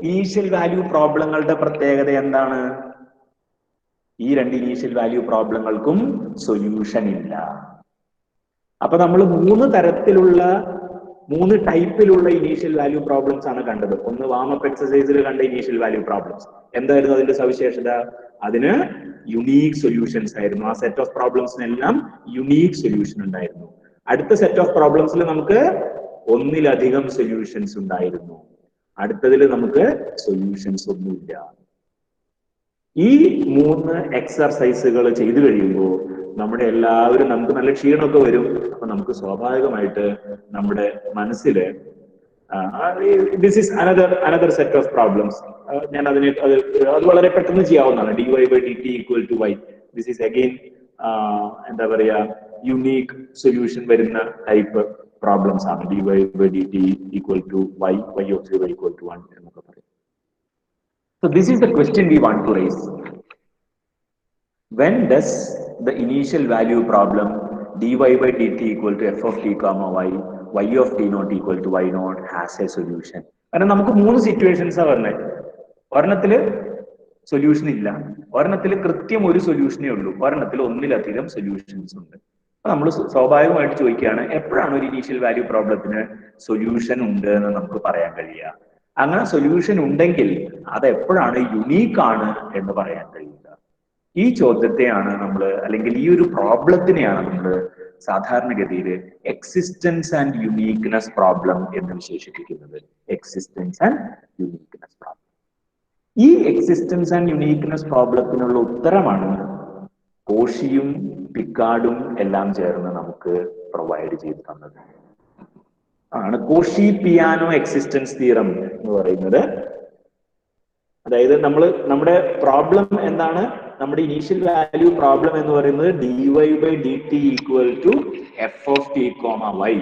ഇനീഷ്യൽ വാല്യൂ പ്രോബ്ലങ്ങളുടെ പ്രത്യേകത എന്താണ്? ഈ രണ്ട് ഇനീഷ്യൽ വാല്യൂ പ്രോബ്ലങ്ങൾക്കും സൊല്യൂഷൻ ഇല്ല. അപ്പൊ നമ്മൾ മൂന്ന് ടൈപ്പിലുള്ള ഇനീഷ്യൽ വാല്യൂ പ്രോബ്ലംസ് ആണ് കണ്ടത്. ഒന്ന് വാമപ്പ് എക്സസൈസിൽ കണ്ട ഇനീഷ്യൽ വാല്യൂ പ്രോബ്ലംസ്. എന്തായിരുന്നു അതിന്റെ സവിശേഷത? അതിന് യുണീക് സൊല്യൂഷൻസ് ആയിരുന്നു. ആ സെറ്റ് ഓഫ് പ്രോബ്ലംസിനെല്ലാം യുണീക് സൊല്യൂഷൻ ഉണ്ടായിരുന്നു. അടുത്ത സെറ്റ് ഓഫ് പ്രോബ്ലംസിൽ നമുക്ക് ഒന്നിലധികം സൊല്യൂഷൻസ് ഉണ്ടായിരുന്നു. അടുത്തതിൽ നമുക്ക് സൊല്യൂഷൻസ് ഒന്നുമില്ല. ഈ 3 എക്സർസൈസുകൾ ചെയ്തു കഴിയുമ്പോൾ നമുക്ക് നല്ല ക്ഷീണമൊക്കെ വരും. അപ്പൊ നമുക്ക് സ്വാഭാവികമായിട്ട് നമ്മുടെ മനസ്സില് this is another set of problems. ഞാൻ അത് വളരെ പെട്ടെന്ന് ചെയ്യാവുന്നതാണ്. dy/dt equal to y. This is again എന്താ പറയാ, യുണീക് സൊല്യൂഷൻ വരുന്ന ടൈപ്പ് പ്രോബ്ലംസ് ആണ്. dy/dt equal to y, y of 0 equal to 1 എന്നൊക്കെ പറയും. So this is the question we want to raise. When does the initial value problem dy/dt equal to f of t comma y, y of t naught equal to y naught has a solution? കാരണം നമുക്ക് 3 situations ആ പറഞ്ഞത്. ഒരെണ്ണത്തില് solution ഇല്ല, ഒരെണ്ണത്തിൽ കൃത്യം ഒരു സൊല്യൂഷനേ ഉള്ളൂ, ഒരെണ്ണത്തിൽ ഒന്നിലധികം സൊല്യൂഷൻസ് ഉണ്ട്. അപ്പൊ നമ്മൾ സ്വാഭാവികമായിട്ട് ചോദിക്കുകയാണ്, എപ്പോഴാണ് ഒരു ഇനീഷ്യൽ വാല്യൂ പ്രോബ്ലത്തിന് സൊല്യൂഷൻ ഉണ്ട് എന്ന് നമുക്ക് പറയാൻ കഴിയുക? അങ്ങനെ സൊല്യൂഷൻ ഉണ്ടെങ്കിൽ അത് എപ്പോഴാണ് യുണീക്ക് ആണ് എന്ന് പറയാൻ കഴിയുക? ഈ ചോദ്യത്തെയാണ് നമ്മൾ, അല്ലെങ്കിൽ ഈ ഒരു പ്രോബ്ലത്തിനെയാണ് നമ്മൾ സാധാരണഗതിയിൽ എക്സിസ്റ്റൻസ് ആൻഡ് യുണീക്ക്നെസ് പ്രോബ്ലം എന്ന് വിശേഷിപ്പിക്കുന്നത്. Existence and uniqueness problem. ഈ എക്സിസ്റ്റൻസ് ആൻഡ് യുണീക്ക്നെസ് പ്രോബ്ലത്തിനുള്ള ഉത്തരമാണ് കോഷിയും പിക്കാർഡും എല്ലാം ചേർന്ന് നമുക്ക് പ്രൊവൈഡ് ചെയ്തു തന്നത്. ആണ് കോഷി-പിയാനോ എക്സിസ്റ്റൻസ് തിയറം എന്ന് പറയുന്നത്. അതായത് നമ്മുടെ പ്രോബ്ലം എന്താണ്? നമ്മുടെ ഇനീഷ്യൽ വാല്യൂ പ്രോബ്ലം എന്ന് പറയുന്നത് dy/dt equal to f of t comma y.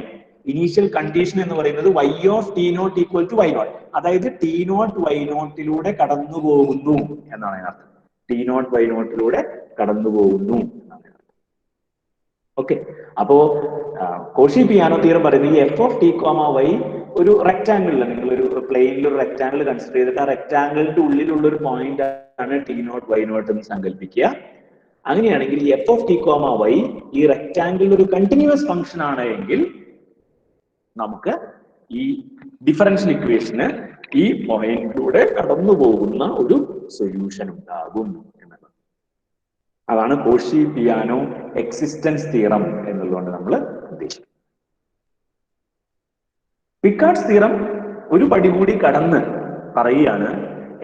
Initial condition എന്ന് പറയുന്നത് y of t naught equal to y naught. അതായത് t naught y naught കടന്നു പോകുന്നു എന്നാണ് അതിനർത്ഥം. t naught y naught കടന്നു പോകുന്നു എന്നാണ് അതിനർത്ഥം. ഓക്കെ, അപ്പോ കോഷി-പിയാനോ തിയറം പറയുന്നത് ഈ f of t comma y ഒരു റെക്ടാംഗിളിൽ, നിങ്ങൾ ഒരു പ്ലെയിനിൽ ഒരു റെക്ടാംഗിൾ കൺസിഡർ ചെയ്തിട്ട് ആ റെക്ടാംഗിളിന്റെ ഉള്ളിലുള്ള ഒരു പോയിന്റ് ആണ് t naught y naught എന്ന് സങ്കല്പിക്കുക. അങ്ങനെയാണെങ്കിൽ ഈ f of t comma y ഈ റെക്ടാംഗിളിൽ ഒരു കണ്ടിന്യൂസ് ഫംഗ്ഷൻ ആണ് എങ്കിൽ നമുക്ക് ഈ ഡിഫറൻഷ്യൽ ഇക്വേഷന് ഈ പോയിന്റിലൂടെ കടന്നു പോകുന്ന ഒരു സൊല്യൂഷൻ ഉണ്ടാകും എന്ന് അതാണ് കോഷി-പിയാനോ എക്സിസ്റ്റൻസ് തിയറം എന്നുള്ളതുകൊണ്ട് നമ്മൾ ഉദ്ദേശിക്കുന്നത്. പിക്കാർഡ്സ് തിയറം ഒരു പടി കൂടി കടന്ന് പറയുകയാണ്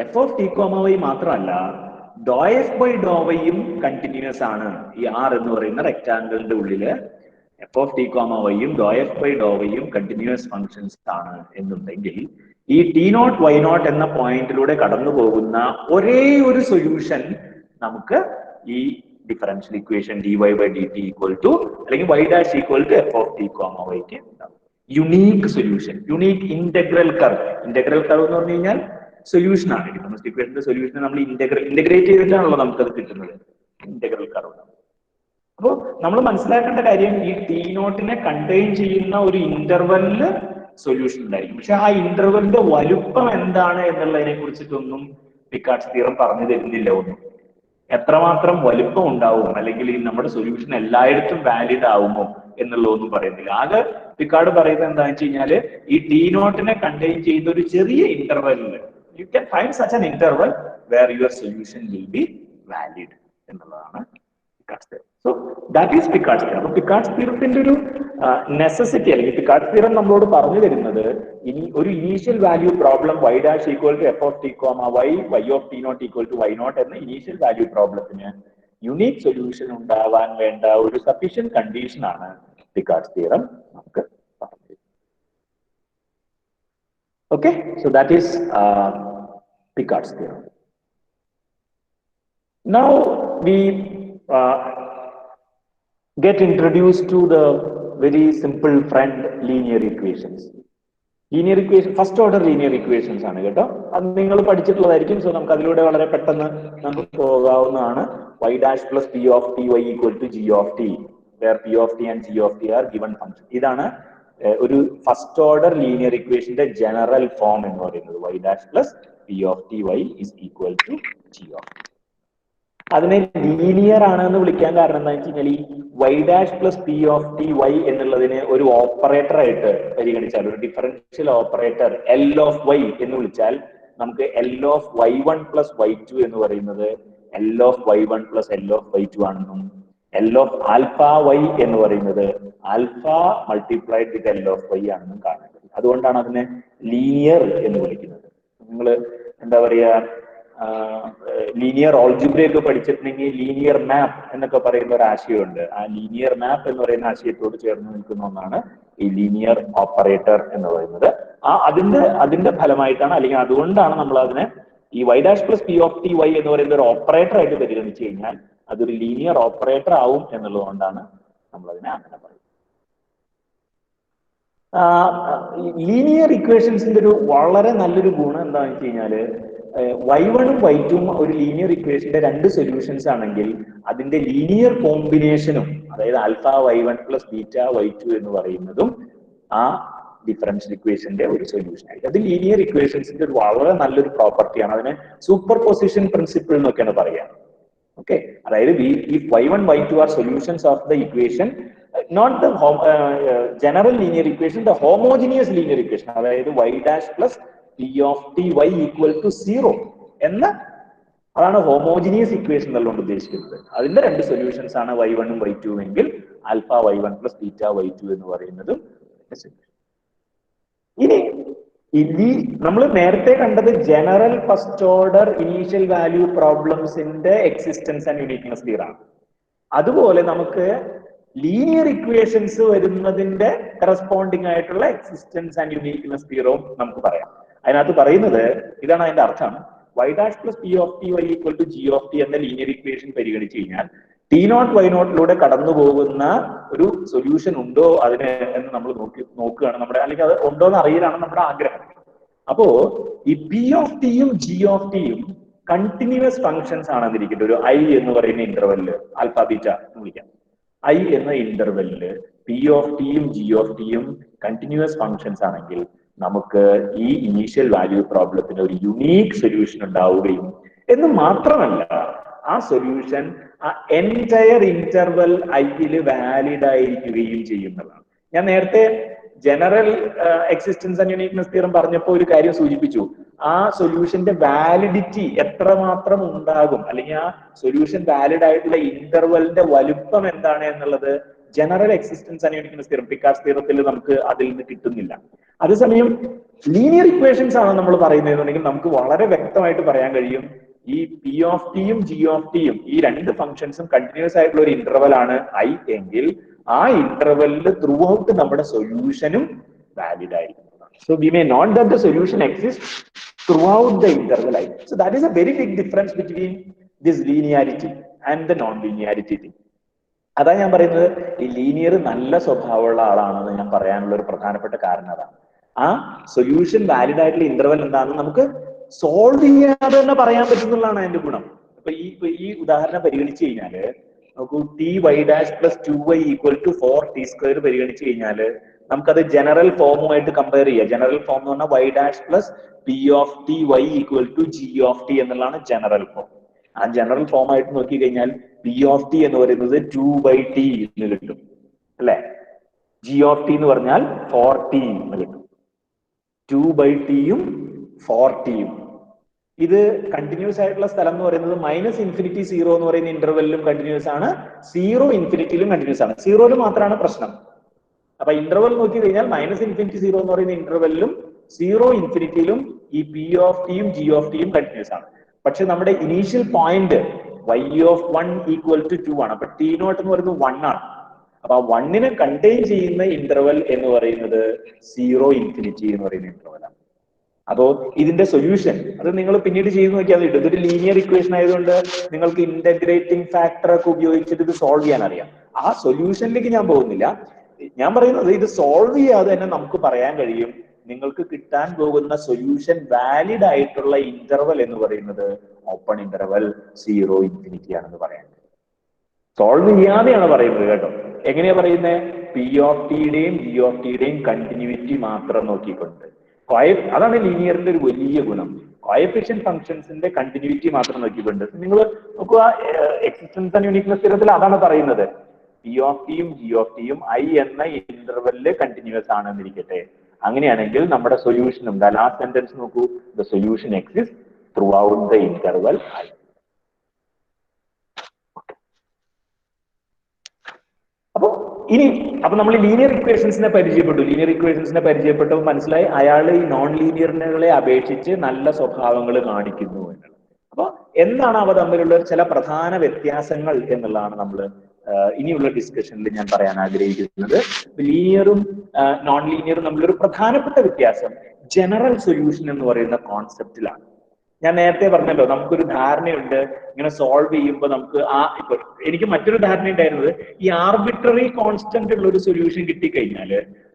F of T comma Y മാത്രമല്ല ഡോ എഫ് ബൈ ഡോ വൈയും കണ്ടിന്യൂസ് ആണ്. ഈ ആർ എന്ന് പറയുന്ന റെക്ടാങ്കിളിന്റെ ഉള്ളില് എഫ് ഓഫ് ടി കോമ വൈയും ഡോ എഫ് ബൈ ഡോ വൈയും കണ്ടിന്യൂസ് ഫങ്ഷൻസ് ആണ് എന്നുണ്ടെങ്കിൽ ഈ ടി നോട്ട് വൈ നോട്ട് എന്ന പോയിന്റിലൂടെ കടന്നു പോകുന്ന ഒരേ ഒരു സൊല്യൂഷൻ നമുക്ക് ഈ differential equation D Y by D T equal to അല്ലെങ്കിൽ Y dash equal to F of T comma വൈക്ക് ഉണ്ടാവും. Unique solution, unique integral curve. Integral curve എന്ന് പറഞ്ഞു കഴിഞ്ഞാൽ സൊല്യൂഷൻ ആണ്. ഡിഫറൻഷ്യൽ ഇക്വേഷന്റെ സൊല്യൂഷൻ നമ്മൾ ഇന്റഗ്രേറ്റ് ചെയ്തിട്ടാണല്ലോ നമുക്കത് കിട്ടുന്നത്, ഇന്റഗ്രൽ കർവ്. അപ്പോൾ നമ്മൾ മനസ്സിലാക്കേണ്ട കാര്യം ഈ ടി നോട്ടിനെ കണ്ടെയ്ൻ ചെയ്യുന്ന ഒരു ഇന്റർവെല്ലില് സൊല്യൂഷൻ ഉണ്ടായിരിക്കും. പക്ഷെ ആ ഇന്റർവെല്ലിന്റെ വലുപ്പം എന്താണ് എന്നുള്ളതിനെ കുറിച്ചിട്ടൊന്നും പിക്കാർഡ്സ് തിയറം പറഞ്ഞു തരുന്നില്ല. ഒന്നും എത്രമാത്രം വലുപ്പം ഉണ്ടാവും അല്ലെങ്കിൽ നമ്മുടെ സൊല്യൂഷൻ എല്ലായിടത്തും വാലിഡ് ആവുമോ എന്നുള്ളതൊന്നും പറയുന്നില്ല. ആകെ പിക്കാർഡ് പറയുന്നത് എന്താണെന്ന് വെച്ച് കഴിഞ്ഞാല് ഈ ടി നോട്ടിനെ കണ്ടെയ്ൻ ചെയ്യുന്ന ഒരു ചെറിയ ഇന്റർവെല്ലില് you can find such an interval where your solution will be valid എന്നുള്ളതാണ് Picard's theorem. So that is Picard's theorem. അപ്പൊ പിക്കാർഡ്സ് തിയറത്തിന്റെ ഒരു നെസസിറ്റി അല്ലെങ്കിൽ പിക്കാർഡ്സ് തിയറം നമ്മളോട് പറഞ്ഞു തരുന്നത് ഇനി ഒരു initial value problem y dash equal to F of T comma y, y of t naught equal to y naught എന്ന ഇനീഷ്യൽ വാല്യൂ പ്രോബ്ലത്തിന് യുണീക് സൊല്യൂഷൻ ഉണ്ടാവാൻ വേണ്ട ഒരു സഫീഷ്യന്റ് കണ്ടീഷൻ ആണ് പിക്കാർഡ്സ് തിയറം നമുക്ക് പറഞ്ഞു. Okay, so that is Picard's theorem. Now we get introduced to the very simple friend linear equations. Linear equation first order linear equations ആണ് കേട്ടോ. അത് നിങ്ങൾ പഠിച്ചിട്ടുള്ളതായിരിക്കും. സോ നമുക്ക് അതിലൂടെ വളരെ പെട്ടെന്ന് നമുക്ക് പോകാവുന്നതാണ്. y dash plus p of t y equal to g of t where p of t and g of t are given function. ഇതാണ് ഒരു ഫസ്റ്റ് ഓർഡർ ലീനിയർ ഇക്വേഷന്റെ ജനറൽ ഫോം എന്ന് പറയുന്നത്. y dash plus p of t y is equal to g of t. അതിനെ linear ആണ് എന്ന് വിളിക്കാൻ കാരണം എന്താ വെച്ച് കഴിഞ്ഞാൽ ഈ y dash plus P of T y എന്നുള്ളതിനെ ഒരു ഓപ്പറേറ്റർ ആയിട്ട് പരിഗണിച്ചാൽ, ഒരു differential operator L of y എന്ന് വിളിച്ചാൽ നമുക്ക് L of y one plus y two എന്ന് പറയുന്നത് L of y one plus L of y two ആണെന്നും എൽ ഓഫ് ആൽഫ വൈ എന്ന് പറയുന്നത് alpha multiplied with L of y ആണെന്നും കാണാൻ കഴിയും. അതുകൊണ്ടാണ് അതിനെ ലീനിയർ എന്ന് വിളിക്കുന്നത്. നിങ്ങൾ എന്താ പറയാ, ലീനിയർ ഓൾജിബ്രയൊക്കെ പഠിച്ചിട്ടുണ്ടെങ്കിൽ ലീനിയർ മാപ്പ് എന്നൊക്കെ പറയുന്ന ഒരു ആശയമുണ്ട്. ആ ലീനിയർ മാപ്പ് എന്ന് പറയുന്ന ആശയത്തോട് ചേർന്ന് നിൽക്കുന്ന ഒന്നാണ് ഈ ലീനിയർ ഓപ്പറേറ്റർ എന്ന് പറയുന്നത്. അതിന്റെ ഫലമായിട്ടാണ് അല്ലെങ്കിൽ അതുകൊണ്ടാണ് നമ്മൾ അതിനെ ഈ y dash plus P of T y എന്ന് പറയുന്ന ഒരു ഓപ്പറേറ്റർ ആയിട്ട് പരിഗണിച്ചു കഴിഞ്ഞാൽ അതൊരു ലീനിയർ ഓപ്പറേറ്റർ ആവും എന്നുള്ളതുകൊണ്ടാണ് നമ്മൾ അതിനെ അങ്ങനെ പറയുന്നത്. ലീനിയർ ഇക്വേഷൻസിന്റെ ഒരു വളരെ നല്ലൊരു ഗുണം എന്താണെന്ന് വെച്ച് കഴിഞ്ഞാല് വൈ വണ്ണും വൈ ടുവും ഒരു ലീനിയർ ഇക്വേഷന്റെ രണ്ട് സൊല്യൂഷൻസ് ആണെങ്കിൽ അതിന്റെ ലീനിയർ കോമ്പിനേഷനും, അതായത് alpha y one plus beta y two എന്ന് പറയുന്നതും ആ ഡിഫറൻഷ്യൽ ഇക്വേഷന്റെ ഒരു സൊല്യൂഷൻ ആയിട്ട്. അത് ലീനിയർ ഇക്വേഷൻസിന്റെ ഒരു വളരെ നല്ലൊരു പ്രോപ്പർട്ടിയാണ്. അതിനെ സൂപ്പർ പൊസിഷൻ പ്രിൻസിപ്പിൾ എന്നൊക്കെയാണ് പറയുക. ഓക്കെ, അതായത് if y1 y2 are solutions of the equation, not the general linear equation, the homogeneous linear equation, അതായത് y dash plus p of t y equal to 0 എന്ന അതാണ് ഹോമോജിനിയസ് ഇക്വേഷൻ എന്നുകൊണ്ട് ഉദ്ദേശിക്കുന്നത്. അതിന്റെ രണ്ട് സൊല്യൂഷൻസ് ആണ് y1 ഉം y2 എങ്കിൽ alpha y1 plus beta y2 എന്ന് പറയുന്നതും. ഇനി നമ്മൾ നേരത്തെ കണ്ടത് general first order initial value പ്രോബ്ലംസിന്റെ എക്സിസ്റ്റൻസ് ആൻഡ് യുണീക്നെസ് തിയറാണ്. അതുപോലെ നമുക്ക് ലീനിയർ ഇക്വേഷൻസ് വരുന്നതിന്റെ കറസ്പോണ്ടിങ് ആയിട്ടുള്ള എക്സിസ്റ്റൻസ് ആൻഡ് യുണീക്നെസ് തിയറവും നമുക്ക് പറയാം. അതിനകത്ത് പറയുന്നത് ഇതാണ് അതിന്റെ അർത്ഥം. y dash plus P of T Y equal to G of T എന്ന ലീനിയർ ഇക്വേഷൻ പരിഗണിച്ചു കഴിഞ്ഞാൽ ടി നോട്ട് വൈ നോട്ടിലൂടെ കടന്നു പോകുന്ന ഒരു സൊല്യൂഷൻ ഉണ്ടോ അതിന് എന്ന് നമ്മൾ നോക്കുകയാണ് നമ്മുടെ, അല്ലെങ്കിൽ അത് ഉണ്ടോ എന്ന് അറിയലാണ് നമ്മുടെ ആഗ്രഹം. അപ്പോ ഈ പി ഓഫ് ടിയും ജി ഓഫ് ടിയും കണ്ടിന്യൂസ് ഫങ്ഷൻസ് ആണെന്നിരിക്കട്ടെ. ഒരു ഐ എന്ന് പറയുന്ന ഇന്റർവെല്ലില് ആൽഫ ബീറ്റ എന്ന് വിളിക്കാം. ഐ എന്ന ഇന്റർവെല്ലില് പി ഓഫ് ടിയും ജി ഓഫ് ടിയും കണ്ടിന്യൂസ് ഫങ്ഷൻസ് ആണെങ്കിൽ നമുക്ക് ഈ ഇനീഷ്യൽ വാല്യൂ പ്രോബ്ലത്തിന് ഒരു യുണീക് സൊല്യൂഷൻ ഉണ്ടാവുകയും എന്ന് മാത്രമല്ല ആ സൊല്യൂഷൻ ആ എൻറ്റയർ ഇന്റർവെൽ ഐയില് വാലിഡ് ആയിരിക്കുകയും ചെയ്യുന്നതാണ്. ഞാൻ നേരത്തെ general existence and uniqueness theorem പറഞ്ഞപ്പോൾ ഒരു കാര്യം സൂചിപ്പിച്ചു. ആ സൊല്യൂഷന്റെ വാലിഡിറ്റി എത്രമാത്രം ഉണ്ടാകും, അല്ലെങ്കിൽ ആ സൊല്യൂഷൻ വാലിഡ് ആയിട്ടുള്ള ഇന്റർവെലിന്റെ വലുപ്പം എന്താണ് എന്നുള്ളത് general existence and uniqueness theorem, Picard's തിയറത്തിൽ നമുക്ക് അതിൽ നിന്ന് കിട്ടുന്നില്ല. അതേസമയം ലീനിയർ ഇക്വേഷൻസ് ആണ് നമ്മൾ പറയുന്നതെന്നുണ്ടെങ്കിൽ നമുക്ക് വളരെ വ്യക്തമായിട്ട് പറയാൻ കഴിയും ഈ പി ഓഫ് ടിയും ജി ഓഫ് ടിയും ഈ രണ്ട് ഫംഗ്ഷൻസും കണ്ടിന്യൂസ് ആയിട്ടുള്ള ഒരു ഇന്റർവൽ ആണ് ഐ എങ്കിൽ ആ ഇന്റർവെല്ലിൽ ത്രൂ ഔട്ട് നമ്മുടെ സൊല്യൂഷനും വാലിഡ് ആയിരിക്കും. So we may note that the solution exist throughout the interval I. So that is a very big difference between this linearity and the non linearity thing. അതാ ഞാൻ പറയുന്നത് ഈ linear നല്ല സ്വഭാവമുള്ള ആളാണെന്ന് ഞാൻ പറയാനുള്ള ഒരു പ്രധാനപ്പെട്ട കാരണം അതാണ്. ആ സൊല്യൂഷൻ വാലിഡ് ആയിട്ടുള്ള ഇന്റർവെൽ എന്താണെന്ന് നമുക്ക് സോൾവ് ചെയ്യാതെ തന്നെ പറയാൻ പറ്റുന്നതാണ് അതിന്റെ ഗുണം. അപ്പൊ ഈ ഉദാഹരണം പരിഗണിച്ചു കഴിഞ്ഞാല് നോക്കൂ, t y dash plus 2y equal to 4t² പരിഗണിച്ചു കഴിഞ്ഞാല് നമുക്കത് ജനറൽ ഫോമുമായിട്ട് കമ്പയർ ചെയ്യാം. ജനറൽ ഫോം എന്ന് പറഞ്ഞാൽ y dash plus P of T Y equal to G of t എന്നുള്ളതാണ് ജനറൽ ഫോം. ആ ജനറൽ ഫോം ആയിട്ട് നോക്കി കഴിഞ്ഞാൽ പി ഓഫ് ടി എന്ന് പറയുന്നത് 2/t എന്ന് കിട്ടും അല്ലെ. ജി ഓഫ് ടി എന്ന് പറഞ്ഞാൽ 4t എന്ന് കിട്ടും. 2/tയും 4tയും. ഇത് കണ്ടിന്യൂസ് ആയിട്ടുള്ള സ്ഥലം എന്ന് പറയുന്നത് -∞ 0 എന്ന് പറയുന്ന ഇന്റർവെല്ലിലും കണ്ടിന്യൂസ് ആണ്, 0 ∞ കണ്ടിന്യൂസ് ആണ്. 0 മാത്രമാണ് പ്രശ്നം. അപ്പൊ ഇന്റർവെൽ നോക്കി കഴിഞ്ഞാൽ -∞ 0 എന്ന് പറയുന്ന ഇന്റർവെല്ലിലും 0 ∞ ഈ പി ഓഫ് ടിയും ജി ഓഫ് ടിയും കണ്ടിന്യൂസ് ആണ്. പക്ഷെ നമ്മുടെ initial point y of 1 equal to 2 ആണ്. അപ്പൊ ടി നോട്ട് എന്ന് പറയുന്നത് 1 ആണ്. അപ്പൊ ആ 1നെ കണ്ടെയ്ൻ ചെയ്യുന്ന ഇന്റർവെൽ എന്ന് പറയുന്നത് 0 ∞ എന്ന് പറയുന്ന ഇന്റർവെൽ ആണ്. അപ്പോ ഇതിന്റെ സൊല്യൂഷൻ അത് നിങ്ങൾ പിന്നീട് ചെയ്ത് നോക്കിയാൽ മതി. ഇതൊരു ലീനിയർ ഇക്വേഷൻ ആയതുകൊണ്ട് നിങ്ങൾക്ക് ഇന്റഗ്രേറ്റിംഗ് ഫാക്ടർ ഒക്കെ ഉപയോഗിച്ചിട്ട് ഇത് സോൾവ് ചെയ്യാൻ അറിയാം. ആ സൊല്യൂഷനിലേക്ക് ഞാൻ പോകുന്നില്ല. ഞാൻ പറയുന്നത് ഇത് സോൾവ് ചെയ്യാതെ തന്നെ നമുക്ക് പറയാൻ കഴിയും നിങ്ങൾക്ക് കിട്ടാൻ പോകുന്ന സൊല്യൂഷൻ വാലിഡ് ആയിട്ടുള്ള ഇന്റർവൽ എന്ന് പറയുന്നത് ഓപ്പൺ ഇന്റർവൽ 0 ∞ ആണെന്ന് പറയാൻ. സോൾവ് ചെയ്യാതെയാണ് പറയുന്നത് കേട്ടോ. എങ്ങനെയാ പറയുന്നത്? പി ഓഫ് ടിയുടെയും ജി ഓഫ് ടിയുടെയും കണ്ടിന്യൂറ്റി മാത്രം നോക്കിക്കൊണ്ട്. അതാണ് ലീനിയറിന്റെ ഒരു വലിയ ഗുണം. കോഎഫിഷ്യന്റ് ഫംഗ്ഷൻസിന്റെ കണ്ടിന്യൂറ്റി മാത്രം നോക്കിക്കൊണ്ട്. നിങ്ങൾ നോക്കുക, എക്സിസ്റ്റൻസ് ആൻഡ് യൂണിക്നെസ് തിയറത്തിൽ അതാണ് പറയുന്നത്. പി ഓഫ് ടിയും ജി ഓഫ് ടിയും ഐ എന്ന ഇന്റർവെല്ലില് കണ്ടിന്യൂസ് ആണെന്നിരിക്കട്ടെ. അങ്ങനെയാണെങ്കിൽ നമ്മുടെ സൊല്യൂഷനും ലാസ്റ്റ് സെന്റൻസ് നോക്കൂ, the solution exist throughout the interval I. അപ്പൊ നമ്മൾ ലീനിയർ ഇക്വേഷൻസിനെ പരിചയപ്പെട്ടു. ലീനിയർ ഇക്വേഷൻസിനെ പരിചയപ്പെട്ടപ്പോൾ മനസ്സിലായി അയാൾ ഈ നോൺ ലീനിയറിനെ അപേക്ഷിച്ച് നല്ല സ്വഭാവങ്ങൾ കാണിക്കുന്നു എന്നുള്ളത്. അപ്പൊ എന്താണ് അവ തമ്മിലുള്ള ചില പ്രധാന വ്യത്യാസങ്ങൾ എന്നുള്ളതാണ് നമ്മൾ ഇനിയുള്ള ഡിസ്കഷനിൽ ഞാൻ പറയാൻ ആഗ്രഹിക്കുന്നത്. ലീനിയറും നോൺ ലീനിയറും തമ്മിലൊരു പ്രധാനപ്പെട്ട വ്യത്യാസം ജനറൽ സൊല്യൂഷൻ എന്ന് പറയുന്ന കോൺസെപ്റ്റിലാണ്. ഞാൻ നേരത്തെ പറഞ്ഞല്ലോ, നമുക്കൊരു ധാരണയുണ്ട് ഇങ്ങനെ സോൾവ് ചെയ്യുമ്പോൾ നമുക്ക് ഇപ്പൊ എനിക്ക് മറ്റൊരു ധാരണ ഉണ്ടായിരുന്നത് ഈ ആർബിട്രറി കോൺസ്റ്റന്റ് ഉള്ള ഒരു സൊല്യൂഷൻ കിട്ടിക്കഴിഞ്ഞാൽ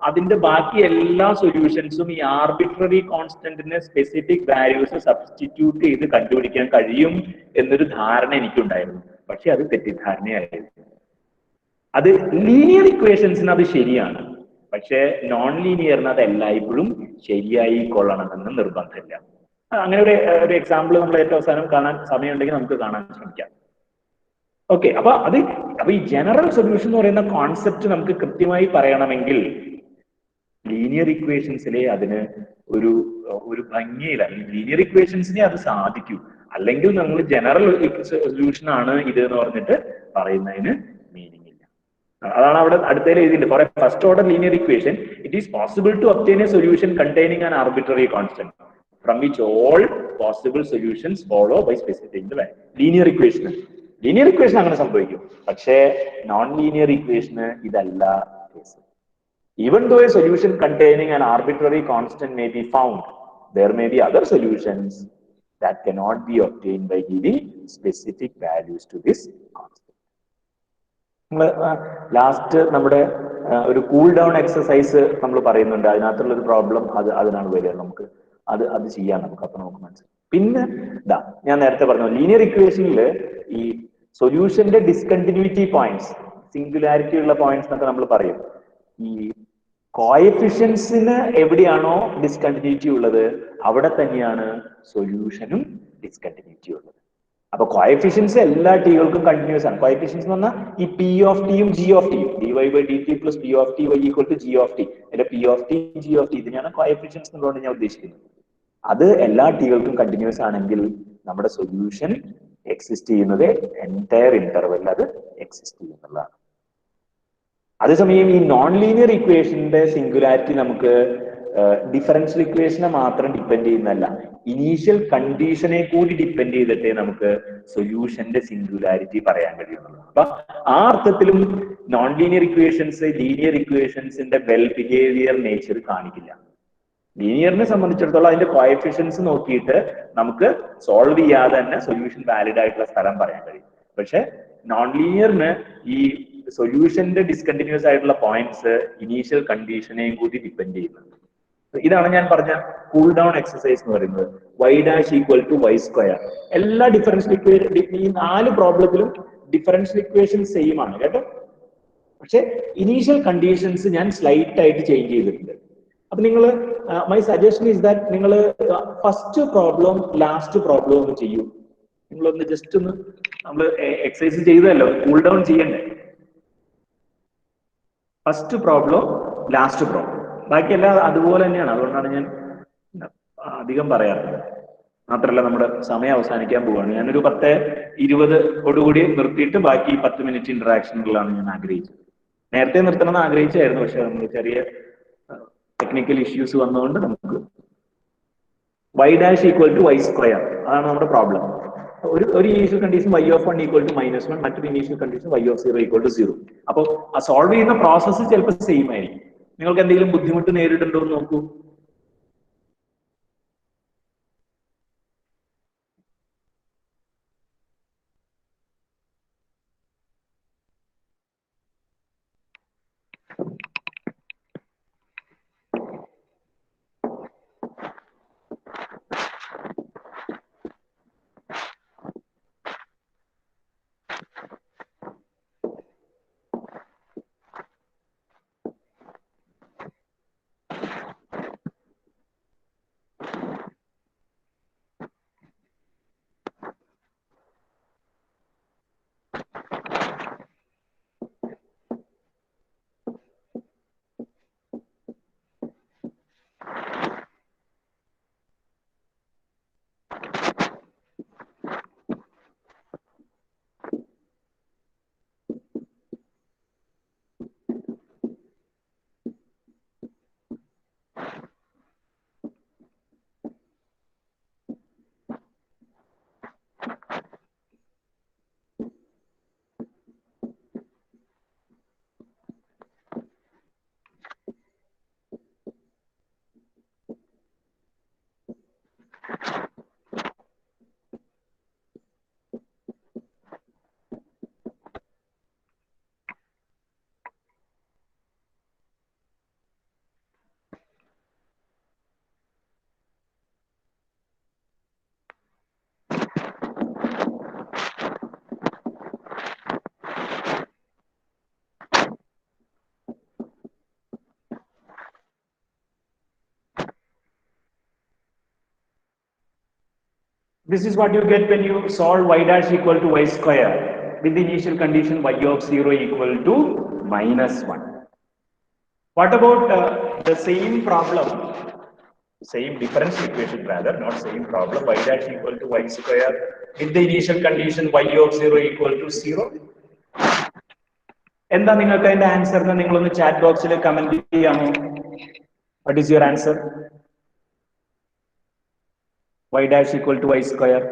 അതിന്റെ ബാക്കി എല്ലാ സൊല്യൂഷൻസും ഈ ആർബിട്രറി കോൺസ്റ്റന്റിന് സ്പെസിഫിക് വാല്യൂസ് സബ്സ്റ്റിറ്റ്യൂട്ട് ചെയ്ത് കണ്ടുപിടിക്കാൻ കഴിയും എന്നൊരു ധാരണ എനിക്കുണ്ടായിരുന്നു. പക്ഷെ അത് തെറ്റിദ്ധാരണയായിരുന്നു. അത് ലീനിയർ ഇക്വേഷൻസിന് അത് ശരിയാണ്, പക്ഷെ നോൺ ലീനിയറിന് അത് എല്ലായ്പ്പോഴും ശരിയായി കൊള്ളണമെന്ന് നിർബന്ധമില്ല. അങ്ങനെ ഒരു എക്സാമ്പിൾ നമ്മൾ ഏറ്റവും അവസാനം കാണാൻ സമയമുണ്ടെങ്കിൽ നമുക്ക് കാണാൻ ശ്രമിക്കാം. ഓക്കെ, അപ്പൊ ഈ ജനറൽ സൊല്യൂഷൻ എന്ന് പറയുന്ന കോൺസെപ്റ്റ് നമുക്ക് കൃത്യമായി പറയണമെങ്കിൽ ലീനിയർ ഇക്വേഷൻസിലെ അതിന് ഒരു ഭംഗിയില്ല. ലീനിയർ ഇക്വേഷൻസിനെ അത് സാധിക്കൂ. അല്ലെങ്കിൽ നമ്മൾ ജനറൽ സൊല്യൂഷൻ ആണ് ഇത് എന്ന് പറഞ്ഞിട്ട് പറയുന്നതിന് മീനിങ് ഇല്ല. അതാണ് അവിടെ അടുത്തതിൽ എഴുതിയിട്ടുണ്ട്. For a first order linear equation it is possible to obtain a solution containing an arbitrary constant from which all possible solutions follow by specifying the value. Linear equation അങ്ങനെ സംഭവിക്കും. പക്ഷേ നോൺ ലീനിയർ ഇക്വേഷന് ഇതല്ല case. Even though a solution containing an arbitrary constant may be found, there may be other solutions that cannot be obtained by giving specific values to this constant. Last നമ്മുടെ ഒരു cool down exercise നമ്മൾ പറയുന്നുണ്ട്. അതിനകത്തുള്ള ഒരു problem അതിനാണ് വരിക. നമുക്ക് അത് ചെയ്യാം നമുക്ക്. അപ്പൊ നമുക്ക് മനസ്സിലാവും. പിന്നെ ഞാൻ നേരത്തെ പറഞ്ഞു ലീനിയർ ഇക്വേഷനിൽ ഈ സൊല്യൂഷന്റെ ഡിസ്കണ്ടിന്യൂറ്റി പോയിന്റ്സ്, സിംഗുലാരിറ്റി ഉള്ള പോയിന്റ്സ് എന്നൊക്കെ നമ്മൾ പറയും. ഈ കോഎഫിഷ്യൻസിന് എവിടെയാണോ ഡിസ്കണ്ടിന്യൂറ്റി ഉള്ളത് അവിടെ തന്നെയാണ് സൊല്യൂഷനും ഡിസ്കണ്ടിന്യൂറ്റി ഉള്ളത്. അപ്പൊ കോഎഫിഷ്യൻസ് എല്ലാ ടീകൾക്കും കണ്ടിന്യൂസ് ആണ്. കോഎഫിഷ്യൻസ് എന്ന് പറഞ്ഞാൽ ഈ പി ഓഫ് ടിയും ജി ഓഫ് ടിയും, D Y by D T plus P of T Y equal to G of T, അല്ലെ P of T G of T, ഇതിനെയാണ് കോഎഫിഷ്യൻസ് എന്നുള്ളത് ഞാൻ ഉദ്ദേശിക്കുന്നത്. അത് എല്ലാ ടീകൾക്കും കണ്ടിന്യൂസ് ആണെങ്കിൽ നമ്മുടെ സൊല്യൂഷൻ എക്സിസ്റ്റ് ചെയ്യുന്നത് എൻറ്റയർ ഇന്റർവെൽ അത് എക്സിസ്റ്റ് ചെയ്യുന്നതാണ്. അതേസമയം ഈ നോൺ ലീനിയർ ഇക്വേഷന്റെ സിംഗുലാരിറ്റി നമുക്ക് ഡിഫറൻഷ്യൽ ഇക്വേഷനെ മാത്രം ഡിപ്പെൻഡ് ചെയ്യുന്നതല്ല, ഇനീഷ്യൽ കണ്ടീഷനെ കൂടി ഡിപ്പെൻഡ് ചെയ്തിട്ടേ നമുക്ക് സൊല്യൂഷന്റെ സിംഗുലാരിറ്റി പറയാൻ കഴിയുള്ളൂ. അപ്പൊ ആ അർത്ഥത്തിലും നോൺ ലീനിയർ ഇക്വേഷൻസ് ലീനിയർ ഇക്വേഷൻസിന്റെ വെൽ ബിഹേവിയർ നേച്ചർ കാണിക്കില്ല. ലീനിയറിനെ സംബന്ധിച്ചിടത്തോളം അതിന്റെ കോഎഫിഷ്യൻസ് നോക്കിയിട്ട് നമുക്ക് സോൾവ് ചെയ്യാതെ തന്നെ സൊല്യൂഷൻ വാലിഡ് ആയിട്ടുള്ള സ്ഥലം പറയാൻ കഴിയും. പക്ഷെ നോൺ ലീനിയറിന് ഈ സൊല്യൂഷന്റെ ഡിസ്കണ്ടിന്യൂസ് ആയിട്ടുള്ള പോയിന്റ്സ് ഇനീഷ്യൽ കണ്ടീഷനെയും കൂടി ഡിപ്പെൻഡ് ചെയ്യുന്നുണ്ട്. ഇതാണ് ഞാൻ പറഞ്ഞ കൂൾ ഡൗൺ എക്സസൈസ് എന്ന് പറയുന്നത്. Y dash equal to y square. എല്ലാ ഡിഫറൻഷ്യൽ ഇക്വേഷൻ, ഈ 4 പ്രോബ്ലത്തിലും ഡിഫറൻഷ്യൽ ഇക്വേഷൻ സെയിം ആണ് കേട്ടോ. പക്ഷെ ഇനീഷ്യൽ കണ്ടീഷൻസ് ഞാൻ സ്ലൈറ്റ് ആയിട്ട് ചേഞ്ച് ചെയ്തിട്ടുണ്ട്. അപ്പൊ നിങ്ങൾ മൈ സജഷൻ ഈസ് ദാറ്റ് നിങ്ങൾ ഫസ്റ്റ് പ്രോബ്ലം ലാസ്റ്റ് പ്രോബ്ലം ഒന്ന് ചെയ്യൂ. നിങ്ങളൊന്ന് ജസ്റ്റ് ഒന്ന്, നമ്മൾ എക്സസൈസ് ചെയ്തല്ലോ, കൂൾ ഡൗൺ ചെയ്യണ്ടേ. ഫസ്റ്റ് പ്രോബ്ലം ലാസ്റ്റ് പ്രോബ്ലം, ബാക്കിയെല്ലാം അതുപോലെ തന്നെയാണ്. അതുകൊണ്ടാണ് ഞാൻ അധികം പറയാറുള്ളത്. മാത്രമല്ല നമ്മുടെ സമയം അവസാനിക്കാൻ പോവുകയാണ്. ഞാനൊരു 10:20 നിർത്തിയിട്ട് ബാക്കി 10 മിനിറ്റ് ഇന്ററാക്ഷനുകളാണ് ഞാൻ ആഗ്രഹിച്ചത്. നേരത്തെ നിർത്തണമെന്ന് ആഗ്രഹിച്ചായിരുന്നു, പക്ഷെ നമ്മൾ ചെറിയ ടെക്നിക്കൽ ഇഷ്യൂസ് വന്നതുകൊണ്ട് നമുക്ക് y dash equal to y square, അതാണ് നമ്മുടെ പ്രോബ്ലം. ഒരു initial condition y of 1 equal to -1, മറ്റൊരു initial condition y of 0 equal to 0. അപ്പോൾ ആ സോൾവ് ചെയ്യുന്ന പ്രോസസ്സ് ചിലപ്പോൾ സെയിം ആയിരിക്കും. നിങ്ങൾക്ക് എന്തെങ്കിലും ബുദ്ധിമുട്ട് നേരിടുന്നുണ്ടോ എന്ന് നോക്കൂ. This is what you get when you solve y dash equal to y square with the initial condition y of 0 equal to -1. What about the same problem, same differential equation rather, not same problem, y dash equal to y square with the initial condition y of 0 equal to 0? എന്താ നിങ്ങൾക്ക് അതിന്റെ answer എന്ന് നിങ്ങളൊന്ന് chat ബോക്സിൽ comment ചെയ്യാമോ? What is your answer? Y dash equal to y square.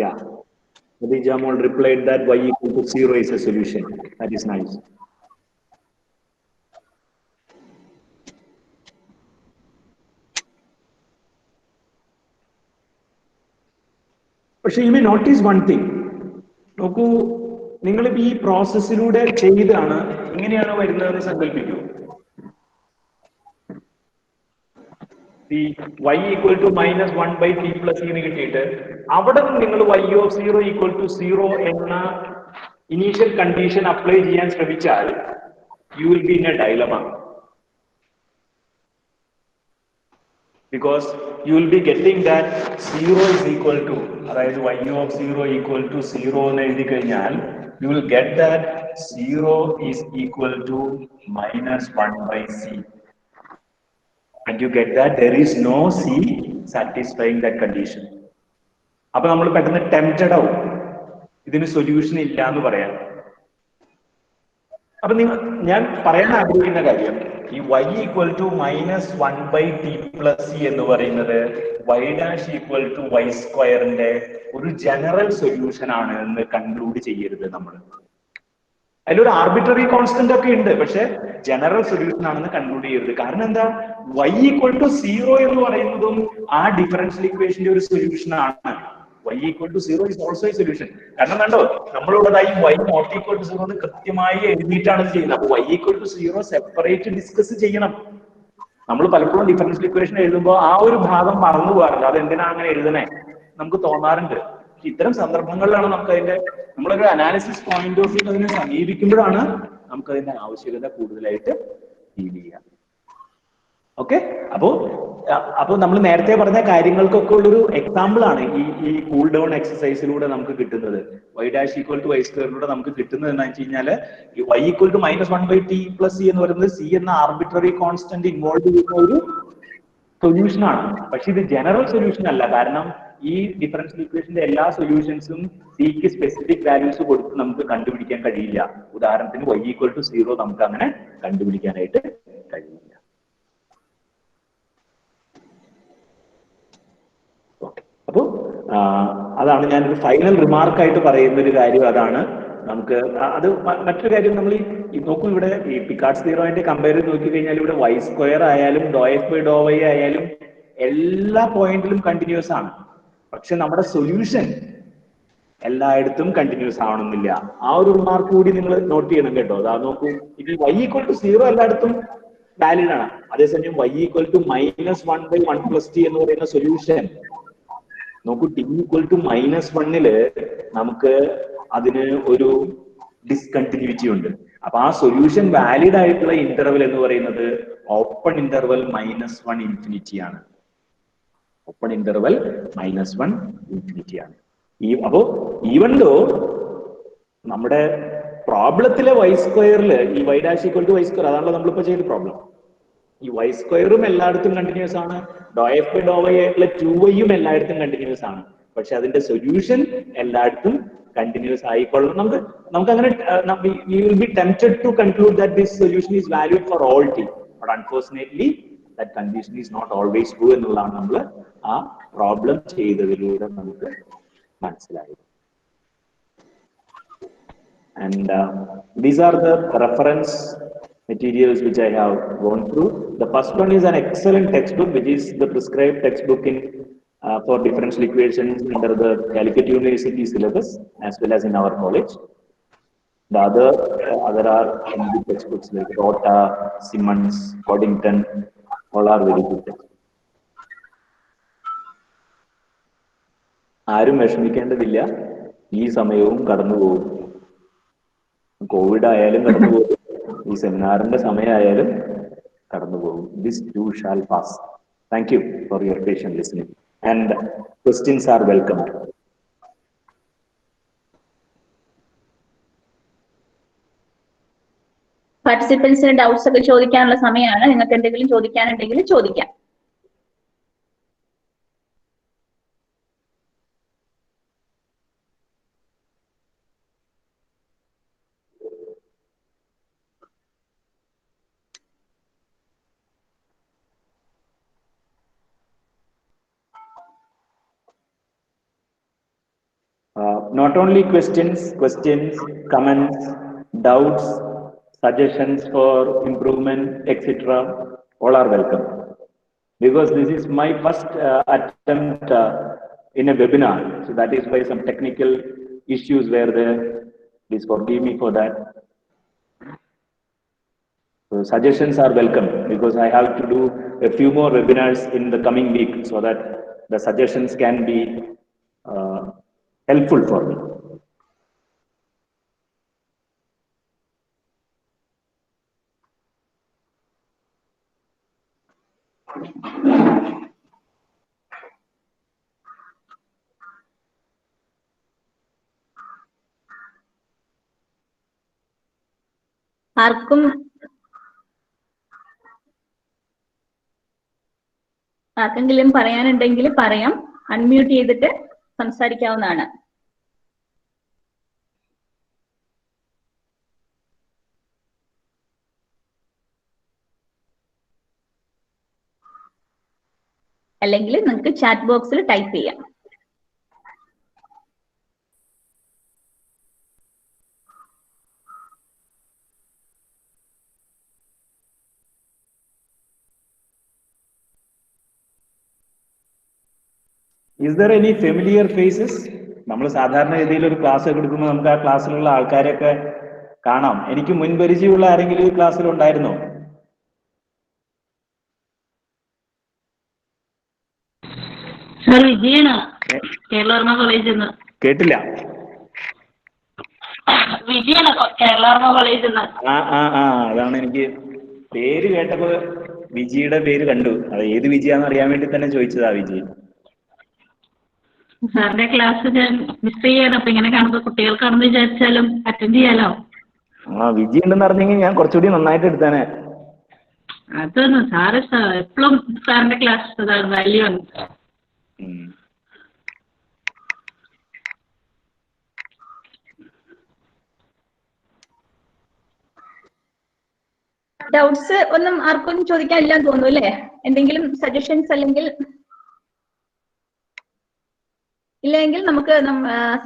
Yeah. Khadija Mol replied that y equal to 0 is a solution. That is nice. പക്ഷെ you may notice one thing. നോക്കൂ, നിങ്ങളിപ്പോ ഈ പ്രോസസ്സിലൂടെ ചെയ്താണ് ഇങ്ങനെയാണ് വരുന്നതെന്ന് സങ്കല്പിക്കൂ. ഈ y ഈക്വൽ ടു -1/t+e എന്ന് കിട്ടിയിട്ട് അവിടെ നിങ്ങൾ y ഓഫ് 0 ഈക്വൽ ടു 0 എന്ന ഇനീഷ്യൽ കണ്ടീഷൻ അപ്ലൈ ചെയ്യാൻ ശ്രമിച്ചാൽ you will be in A dilemma. Because you will be getting that 0 is equal to, അതായത് y of 0 equal to 0 എന്ന് എഴുതി കഴിഞ്ഞാൽ you will get that 0 is equal to -1/c. And you get that there is no c satisfying that condition. അപ്പൊ നമ്മൾ പെട്ടെന്ന് tempted ആവും ഇതിന് solution ഇല്ല എന്ന് പറയാൻ. അപ്പൊ ഞാൻ പറയാൻ ആഗ്രഹിക്കുന്ന കാര്യം, ഈ y ഈക്വൽ ടു -1/t+e എന്ന് പറയുന്നത് y dash equal to y² ഒരു ജനറൽ സൊല്യൂഷൻ ആണ് എന്ന് കൺക്ലൂഡ് ചെയ്യരുത് നമ്മൾ. അതിലൊരു ആർബിട്രറി കോൺസ്റ്റന്റ് ഒക്കെ ഉണ്ട്, പക്ഷെ ജനറൽ സൊല്യൂഷൻ ആണെന്ന് കൺക്ലൂഡ് ചെയ്യരുത്. കാരണം എന്താ, y ഈക്വൽ ടു 0 എന്ന് പറയുന്നതും ആ ഡിഫറൻഷ്യൽ ഇക്വേഷന്റെ ഒരു സൊല്യൂഷൻ ആണ്. y equal to 0 is also a solution. കാരണം കണ്ടോ, നമ്മളുള്ളതായി y നോട്ട് ഈക്വൽ ടു 0 എന്ന് കൃത്യമായി എഴുതിയിട്ടാണ് ചെയ്യുന്നത്. അപ്പൊ y equal to 0 separate discuss ചെയ്യണം. നമ്മൾ പലപ്പോഴും ഡിഫറൻഷ്യൽ ഇക്വേഷൻ എഴുതുമ്പോൾ ആ ഒരു ഭാഗം മറന്നു പോകാറുണ്ട്. അത് എന്തിനാ അങ്ങനെ എഴുതണേ നമുക്ക് തോന്നാറുണ്ട്. ഇത്തരം സന്ദർഭങ്ങളിലാണ് നമുക്ക് അതിന്റെ, നമ്മളൊരു അനാലിസിസ് പോയിന്റ് ഓഫ് വ്യൂ അതിനെ സമീപിക്കുമ്പോഴാണ് നമുക്ക് അതിന്റെ ആവശ്യകത കൂടുതലായിട്ട് ഫീൽ ചെയ്യാം. ഓക്കെ, അപ്പോ നമ്മൾ നേരത്തെ പറഞ്ഞ കാര്യങ്ങൾക്കൊക്കെ ഉള്ളൊരു എക്സാമ്പിൾ ആണ് ഈ കൂൾ ഡൗൺ എക്സസൈസിലൂടെ നമുക്ക് കിട്ടുന്നത്. y dash equal to y² നമുക്ക് കിട്ടുന്നത് എന്താ വെച്ച് കഴിഞ്ഞാല് y ഈക്വൽ ടു -1/t+e എന്ന് പറയുന്നത് c എന്ന ആർബിട്രറി കോൺസ്റ്റന്റ് ഇൻവോൾവ് ചെയ്യുന്ന ഒരു സൊല്യൂഷൻ ആണ്. പക്ഷെ ഇത് ജനറൽ സൊല്യൂഷൻ അല്ല. കാരണം ഈ ഡിഫറൻഷ്യൽ ഇക്വേഷന്റെ എല്ലാ സൊല്യൂഷൻസും സിക്ക് സ്പെസിഫിക് വാല്യൂസ് കൊടുത്ത് നമുക്ക് കണ്ടുപിടിക്കാൻ കഴിയില്ല. ഉദാഹരണത്തിന് y ഈക്വൽ ടു 0 നമുക്ക് അങ്ങനെ കണ്ടുപിടിക്കാനായിട്ട് കഴിയില്ല. അപ്പോ അതാണ് ഞാനൊരു ഫൈനൽ റിമാർക്കായിട്ട് പറയുന്ന ഒരു കാര്യം. അതാണ് നമുക്ക് അത് മറ്റൊരു കാര്യം, നമ്മൾ ഈ നോക്കും ഇവിടെ ഈ പിക്കാർഡ്സ് തിയറമായിട്ട് കമ്പയർ ചെയ്ത് നോക്കി കഴിഞ്ഞാൽ ഇവിടെ y² ആയാലും ∂f/∂y ആയാലും എല്ലാ പോയിന്റിലും കണ്ടിന്യൂസ് ആണ്. പക്ഷെ നമ്മുടെ സൊല്യൂഷൻ എല്ലായിടത്തും കണ്ടിന്യൂസ് ആവണമെന്നില്ല. ആ ഒരു റിമാർക്ക് കൂടി നിങ്ങൾ നോട്ട് ചെയ്യണം കേട്ടോ. അതാ നോക്കൂ, ഇത് y ഈക്വൽ ടു 0 എല്ലായിടത്തും വാലിഡ് ആണ്. അതേസമയം y ഈക്വൽ ടു -1/1+t എന്ന് പറയുന്ന സൊല്യൂഷൻ നോക്കൂ, t ഈക്വൽ ടു -1 നമുക്ക് അതിന് ഒരു ഡിസ്കണ്ടിന്യൂറ്റി ഉണ്ട്. അപ്പൊ ആ സൊല്യൂഷൻ വാലിഡ് ആയിട്ടുള്ള ഇന്റർവൽ എന്ന് പറയുന്നത് ഓപ്പൺ ഇന്റർവൽ -1 ആണ്. ഓപ്പൺ ഇന്റർവൽ -1 ആണ്. അപ്പോ ഈവൻ ദോ നമ്മുടെ പ്രോബ്ലത്തിലെ y² ഈ y dash equal to y², അതാണല്ലോ നമ്മളിപ്പോ ചെയ്ത പ്രോബ്ലം. ഈ y² എല്ലായിടത്തും കണ്ടിന്യൂസ് ആണ്. ∂f/∂y ആയിട്ടുള്ള 2y എല്ലായിടത്തും കണ്ടിന്യൂസ് ആണ്. പക്ഷെ അതിന്റെ സൊല്യൂഷൻ എല്ലായിടത്തും കണ്ടിന്യൂസ് ആയിക്കൊള്ളണം. നമുക്ക് അങ്ങനെ we will be tempted to conclude that this solution is valid for all t, but unfortunately that condition is not always true എന്നുള്ളതാണ് നമ്മൾ ആ പ്രോബ്ലം ചെയ്തതിലൂടെ നമുക്ക് മനസ്സിലായത്. And these are the reference materials which I have gone through. The first one is an excellent textbook, which is the prescribed textbook in for differential equations under the Calicut University syllabus as well as in our college. The other are good textbooks like Rota, Simmons, Coddington, all are very good textbooks. ആരും വിഷമിക്കേണ്ടതില്ല, ഈ സമയവും കടന്നുപോകും. Covid ആയാലും കടന്നുപോകും, ഈ സെമിനാറിന്റെ സമയമായാലും കടന്നുപോകും. This too shall pass. Thank you for your patient listening and questions are welcome.
പാർട്ടിസിപ്പൻസിന് ഡൗട്ട്സ് ഒക്കെ ചോദിക്കാനുള്ള സമയമാണ്. നിങ്ങൾക്ക് എന്തെങ്കിലും ചോദിക്കാനുണ്ടെങ്കിൽ ചോദിക്കാം.
not only questions, comments, doubts, suggestions for improvement, etc. all are welcome. Because this is my first attempt in a webinar. So that is why some technical issues were there. Please forgive me for that. So suggestions are welcome because I have to do a few more webinars in the coming week so that the suggestions can be helpful for me.
ആർക്കെങ്കിലും പറയാനുണ്ടെങ്കിൽ പറയാം. Unmute ചെയ്തിട്ട് സംസാരിക്കാവുന്നതാണ്. അല്ലെങ്കിൽ നിങ്ങൾക്ക് chat ബോക്സിൽ type ചെയ്യാം.
Is there any familiar faces? നമ്മൾ സാധാരണ രീതിയിൽ ഒരു ക്ലാസ് എടുക്കുമ്പോൾ നമുക്ക് ആ ക്ലാസ്സിലുള്ള ആൾക്കാരെയൊക്കെ കാണാം. എനിക്ക് മുൻപരിചയമുള്ള ആരെങ്കിലും ഈ ക്ലാസ്സിൽ ഉണ്ടായിരുന്നോ?
കേരള കോളേജിൽ നിന്ന്.
കേട്ടില്ല.
കേരള കോളേജിൽ നിന്ന്.
അതാണ് എനിക്ക് പേര് കേട്ടപ്പോ വിജിയുടെ പേര് കണ്ടു. അത് ഏത് വിജിയാന്ന് അറിയാൻ വേണ്ടി തന്നെ ചോദിച്ചതാ വിജി.
സാറിന്റെ ക്ലാസ് ഞാൻ മിസ് ചെയ്യാൻ, അപ്പൊ ഇങ്ങനെ കാണുമ്പോ കുട്ടികൾക്കാണെന്ന് വിചാരിച്ചാലും അറ്റൻഡ് ചെയ്യാലോ.
വിജി ഉണ്ടെന്ന് അറിഞ്ഞെങ്കിൽ ഞാൻ കുറച്ചുകൂടി നന്നായിട്ട് എടുത്താനെ.
അതൊന്നും സാറ് എപ്പോഴും സാറിന്റെ ക്ലാസ് വാല്യൂ ആണ്.
ഡൗട്ട്സ് ഒന്നും ആർക്കും ചോദിക്കാനില്ലാന്ന് തോന്നുന്നു അല്ലേ? എന്തെങ്കിലും സജഷൻസ് അല്ലെങ്കിൽ ഇല്ലെങ്കിൽ നമുക്ക്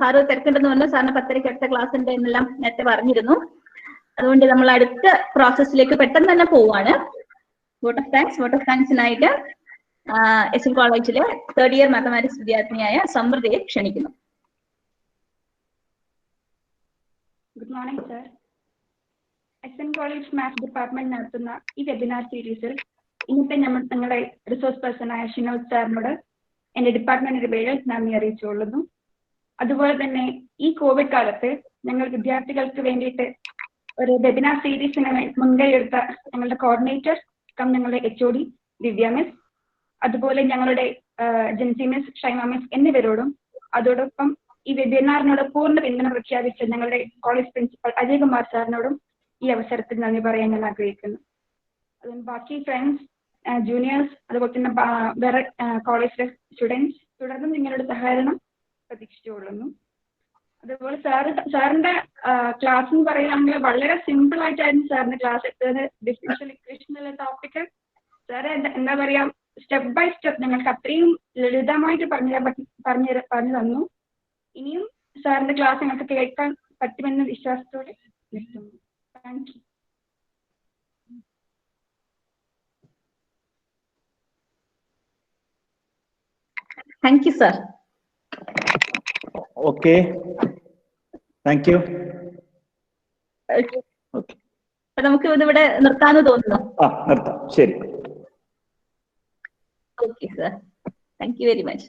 സാറ് തിരക്കുണ്ടെന്ന് പറഞ്ഞാൽ സാറിന് 10:30 അടുത്ത ക്ലാസ് ഉണ്ട് എന്നെല്ലാം നേരത്തെ പറഞ്ഞിരുന്നു. അതുകൊണ്ട് നമ്മൾ അടുത്ത പ്രോസസ്സിലേക്ക് പെട്ടെന്ന് തന്നെ പോവാണ്. വോട്ട് ഓഫ് താങ്ക്സിനായിട്ട് എസ് എൻ കോളേജിലെ 3rd ഇയർ മാത്തമാറ്റിക്സ് വിദ്യാർത്ഥിനിയായ സമൃദ്ധയെ ക്ഷണിക്കുന്നു.
Good morning sir. S N college maths department നടത്തുന്ന ഈ വെബിനാർ സീരീസിൽ ഇന്നത്തെ ഞങ്ങളുടെ റിസോഴ്സ് പേഴ്സണായ ഷിനോജ് സാറിനോട് എന്റെ ഡിപ്പാർട്ട്മെന്റിന്റെ പേരിൽ നന്ദി അറിയിച്ചുകൊള്ളുന്നു. അതുപോലെ തന്നെ ഈ കോവിഡ് കാലത്ത് ഞങ്ങൾ വിദ്യാർത്ഥികൾക്ക് വേണ്ടിയിട്ട് ഒരു വെബിനാർ സീരീസിന് മുൻകൈ എടുത്ത ഞങ്ങളുടെ കോർഡിനേറ്റർ ഞങ്ങളുടെ HOD ദിവ്യ മിസ്, അതുപോലെ ഞങ്ങളുടെ ജെൻസി മിസ്, ഷൈമ മിസ് എന്നിവരോടും അതോടൊപ്പം ഈ വെബിനാറിനോട് പൂർണ്ണ പിന്തുണ പ്രഖ്യാപിച്ച ഞങ്ങളുടെ കോളേജ് പ്രിൻസിപ്പൽ അജയ് കുമാർ സാറിനോടും ഈ അവസരത്തിൽ നന്ദി പറയാൻ ഞാൻ ആഗ്രഹിക്കുന്നു. ബാക്കി ഫ്രണ്ട്സ്, ജൂനിയേഴ്സ്, അതുപോലെ തന്നെ വേറെ കോളേജിലെ സ്റ്റുഡൻസ് തുടർന്നും നിങ്ങളുടെ സഹകരണം പ്രതീക്ഷിച്ചുകൊള്ളുന്നു. അതുപോലെ സാറിന്റെ ക്ലാസ് എന്ന് പറയുകയാണെങ്കിൽ വളരെ സിമ്പിൾ ആയിട്ടായിരുന്നു സാറിന്റെ ക്ലാസ് എടുത്തത്. ഡിഫറൻഷ്യൽ ഇക്വേഷൻ എന്നുള്ള ടോപ്പിക് സാറ് എന്താ പറയാ, സ്റ്റെപ്പ് ബൈ സ്റ്റെപ്പ് ഞങ്ങൾക്ക് അത്രയും ലളിതമായിട്ട് പറഞ്ഞു തന്നു. ഇനിയും സാറിന്റെ ക്ലാസ് ഞങ്ങൾക്ക് കേൾക്കാൻ പറ്റുമെന്ന വിശ്വാസത്തോടെ നിർത്തുന്നു. Thank you.
Thank you sir.
Okay, thank you.
നമുക്ക് ഇതിവിടെ നിർത്താന്ന് തോന്നുന്നു.
നിർത്താം. ശരി.
Okay sir, thank you very much.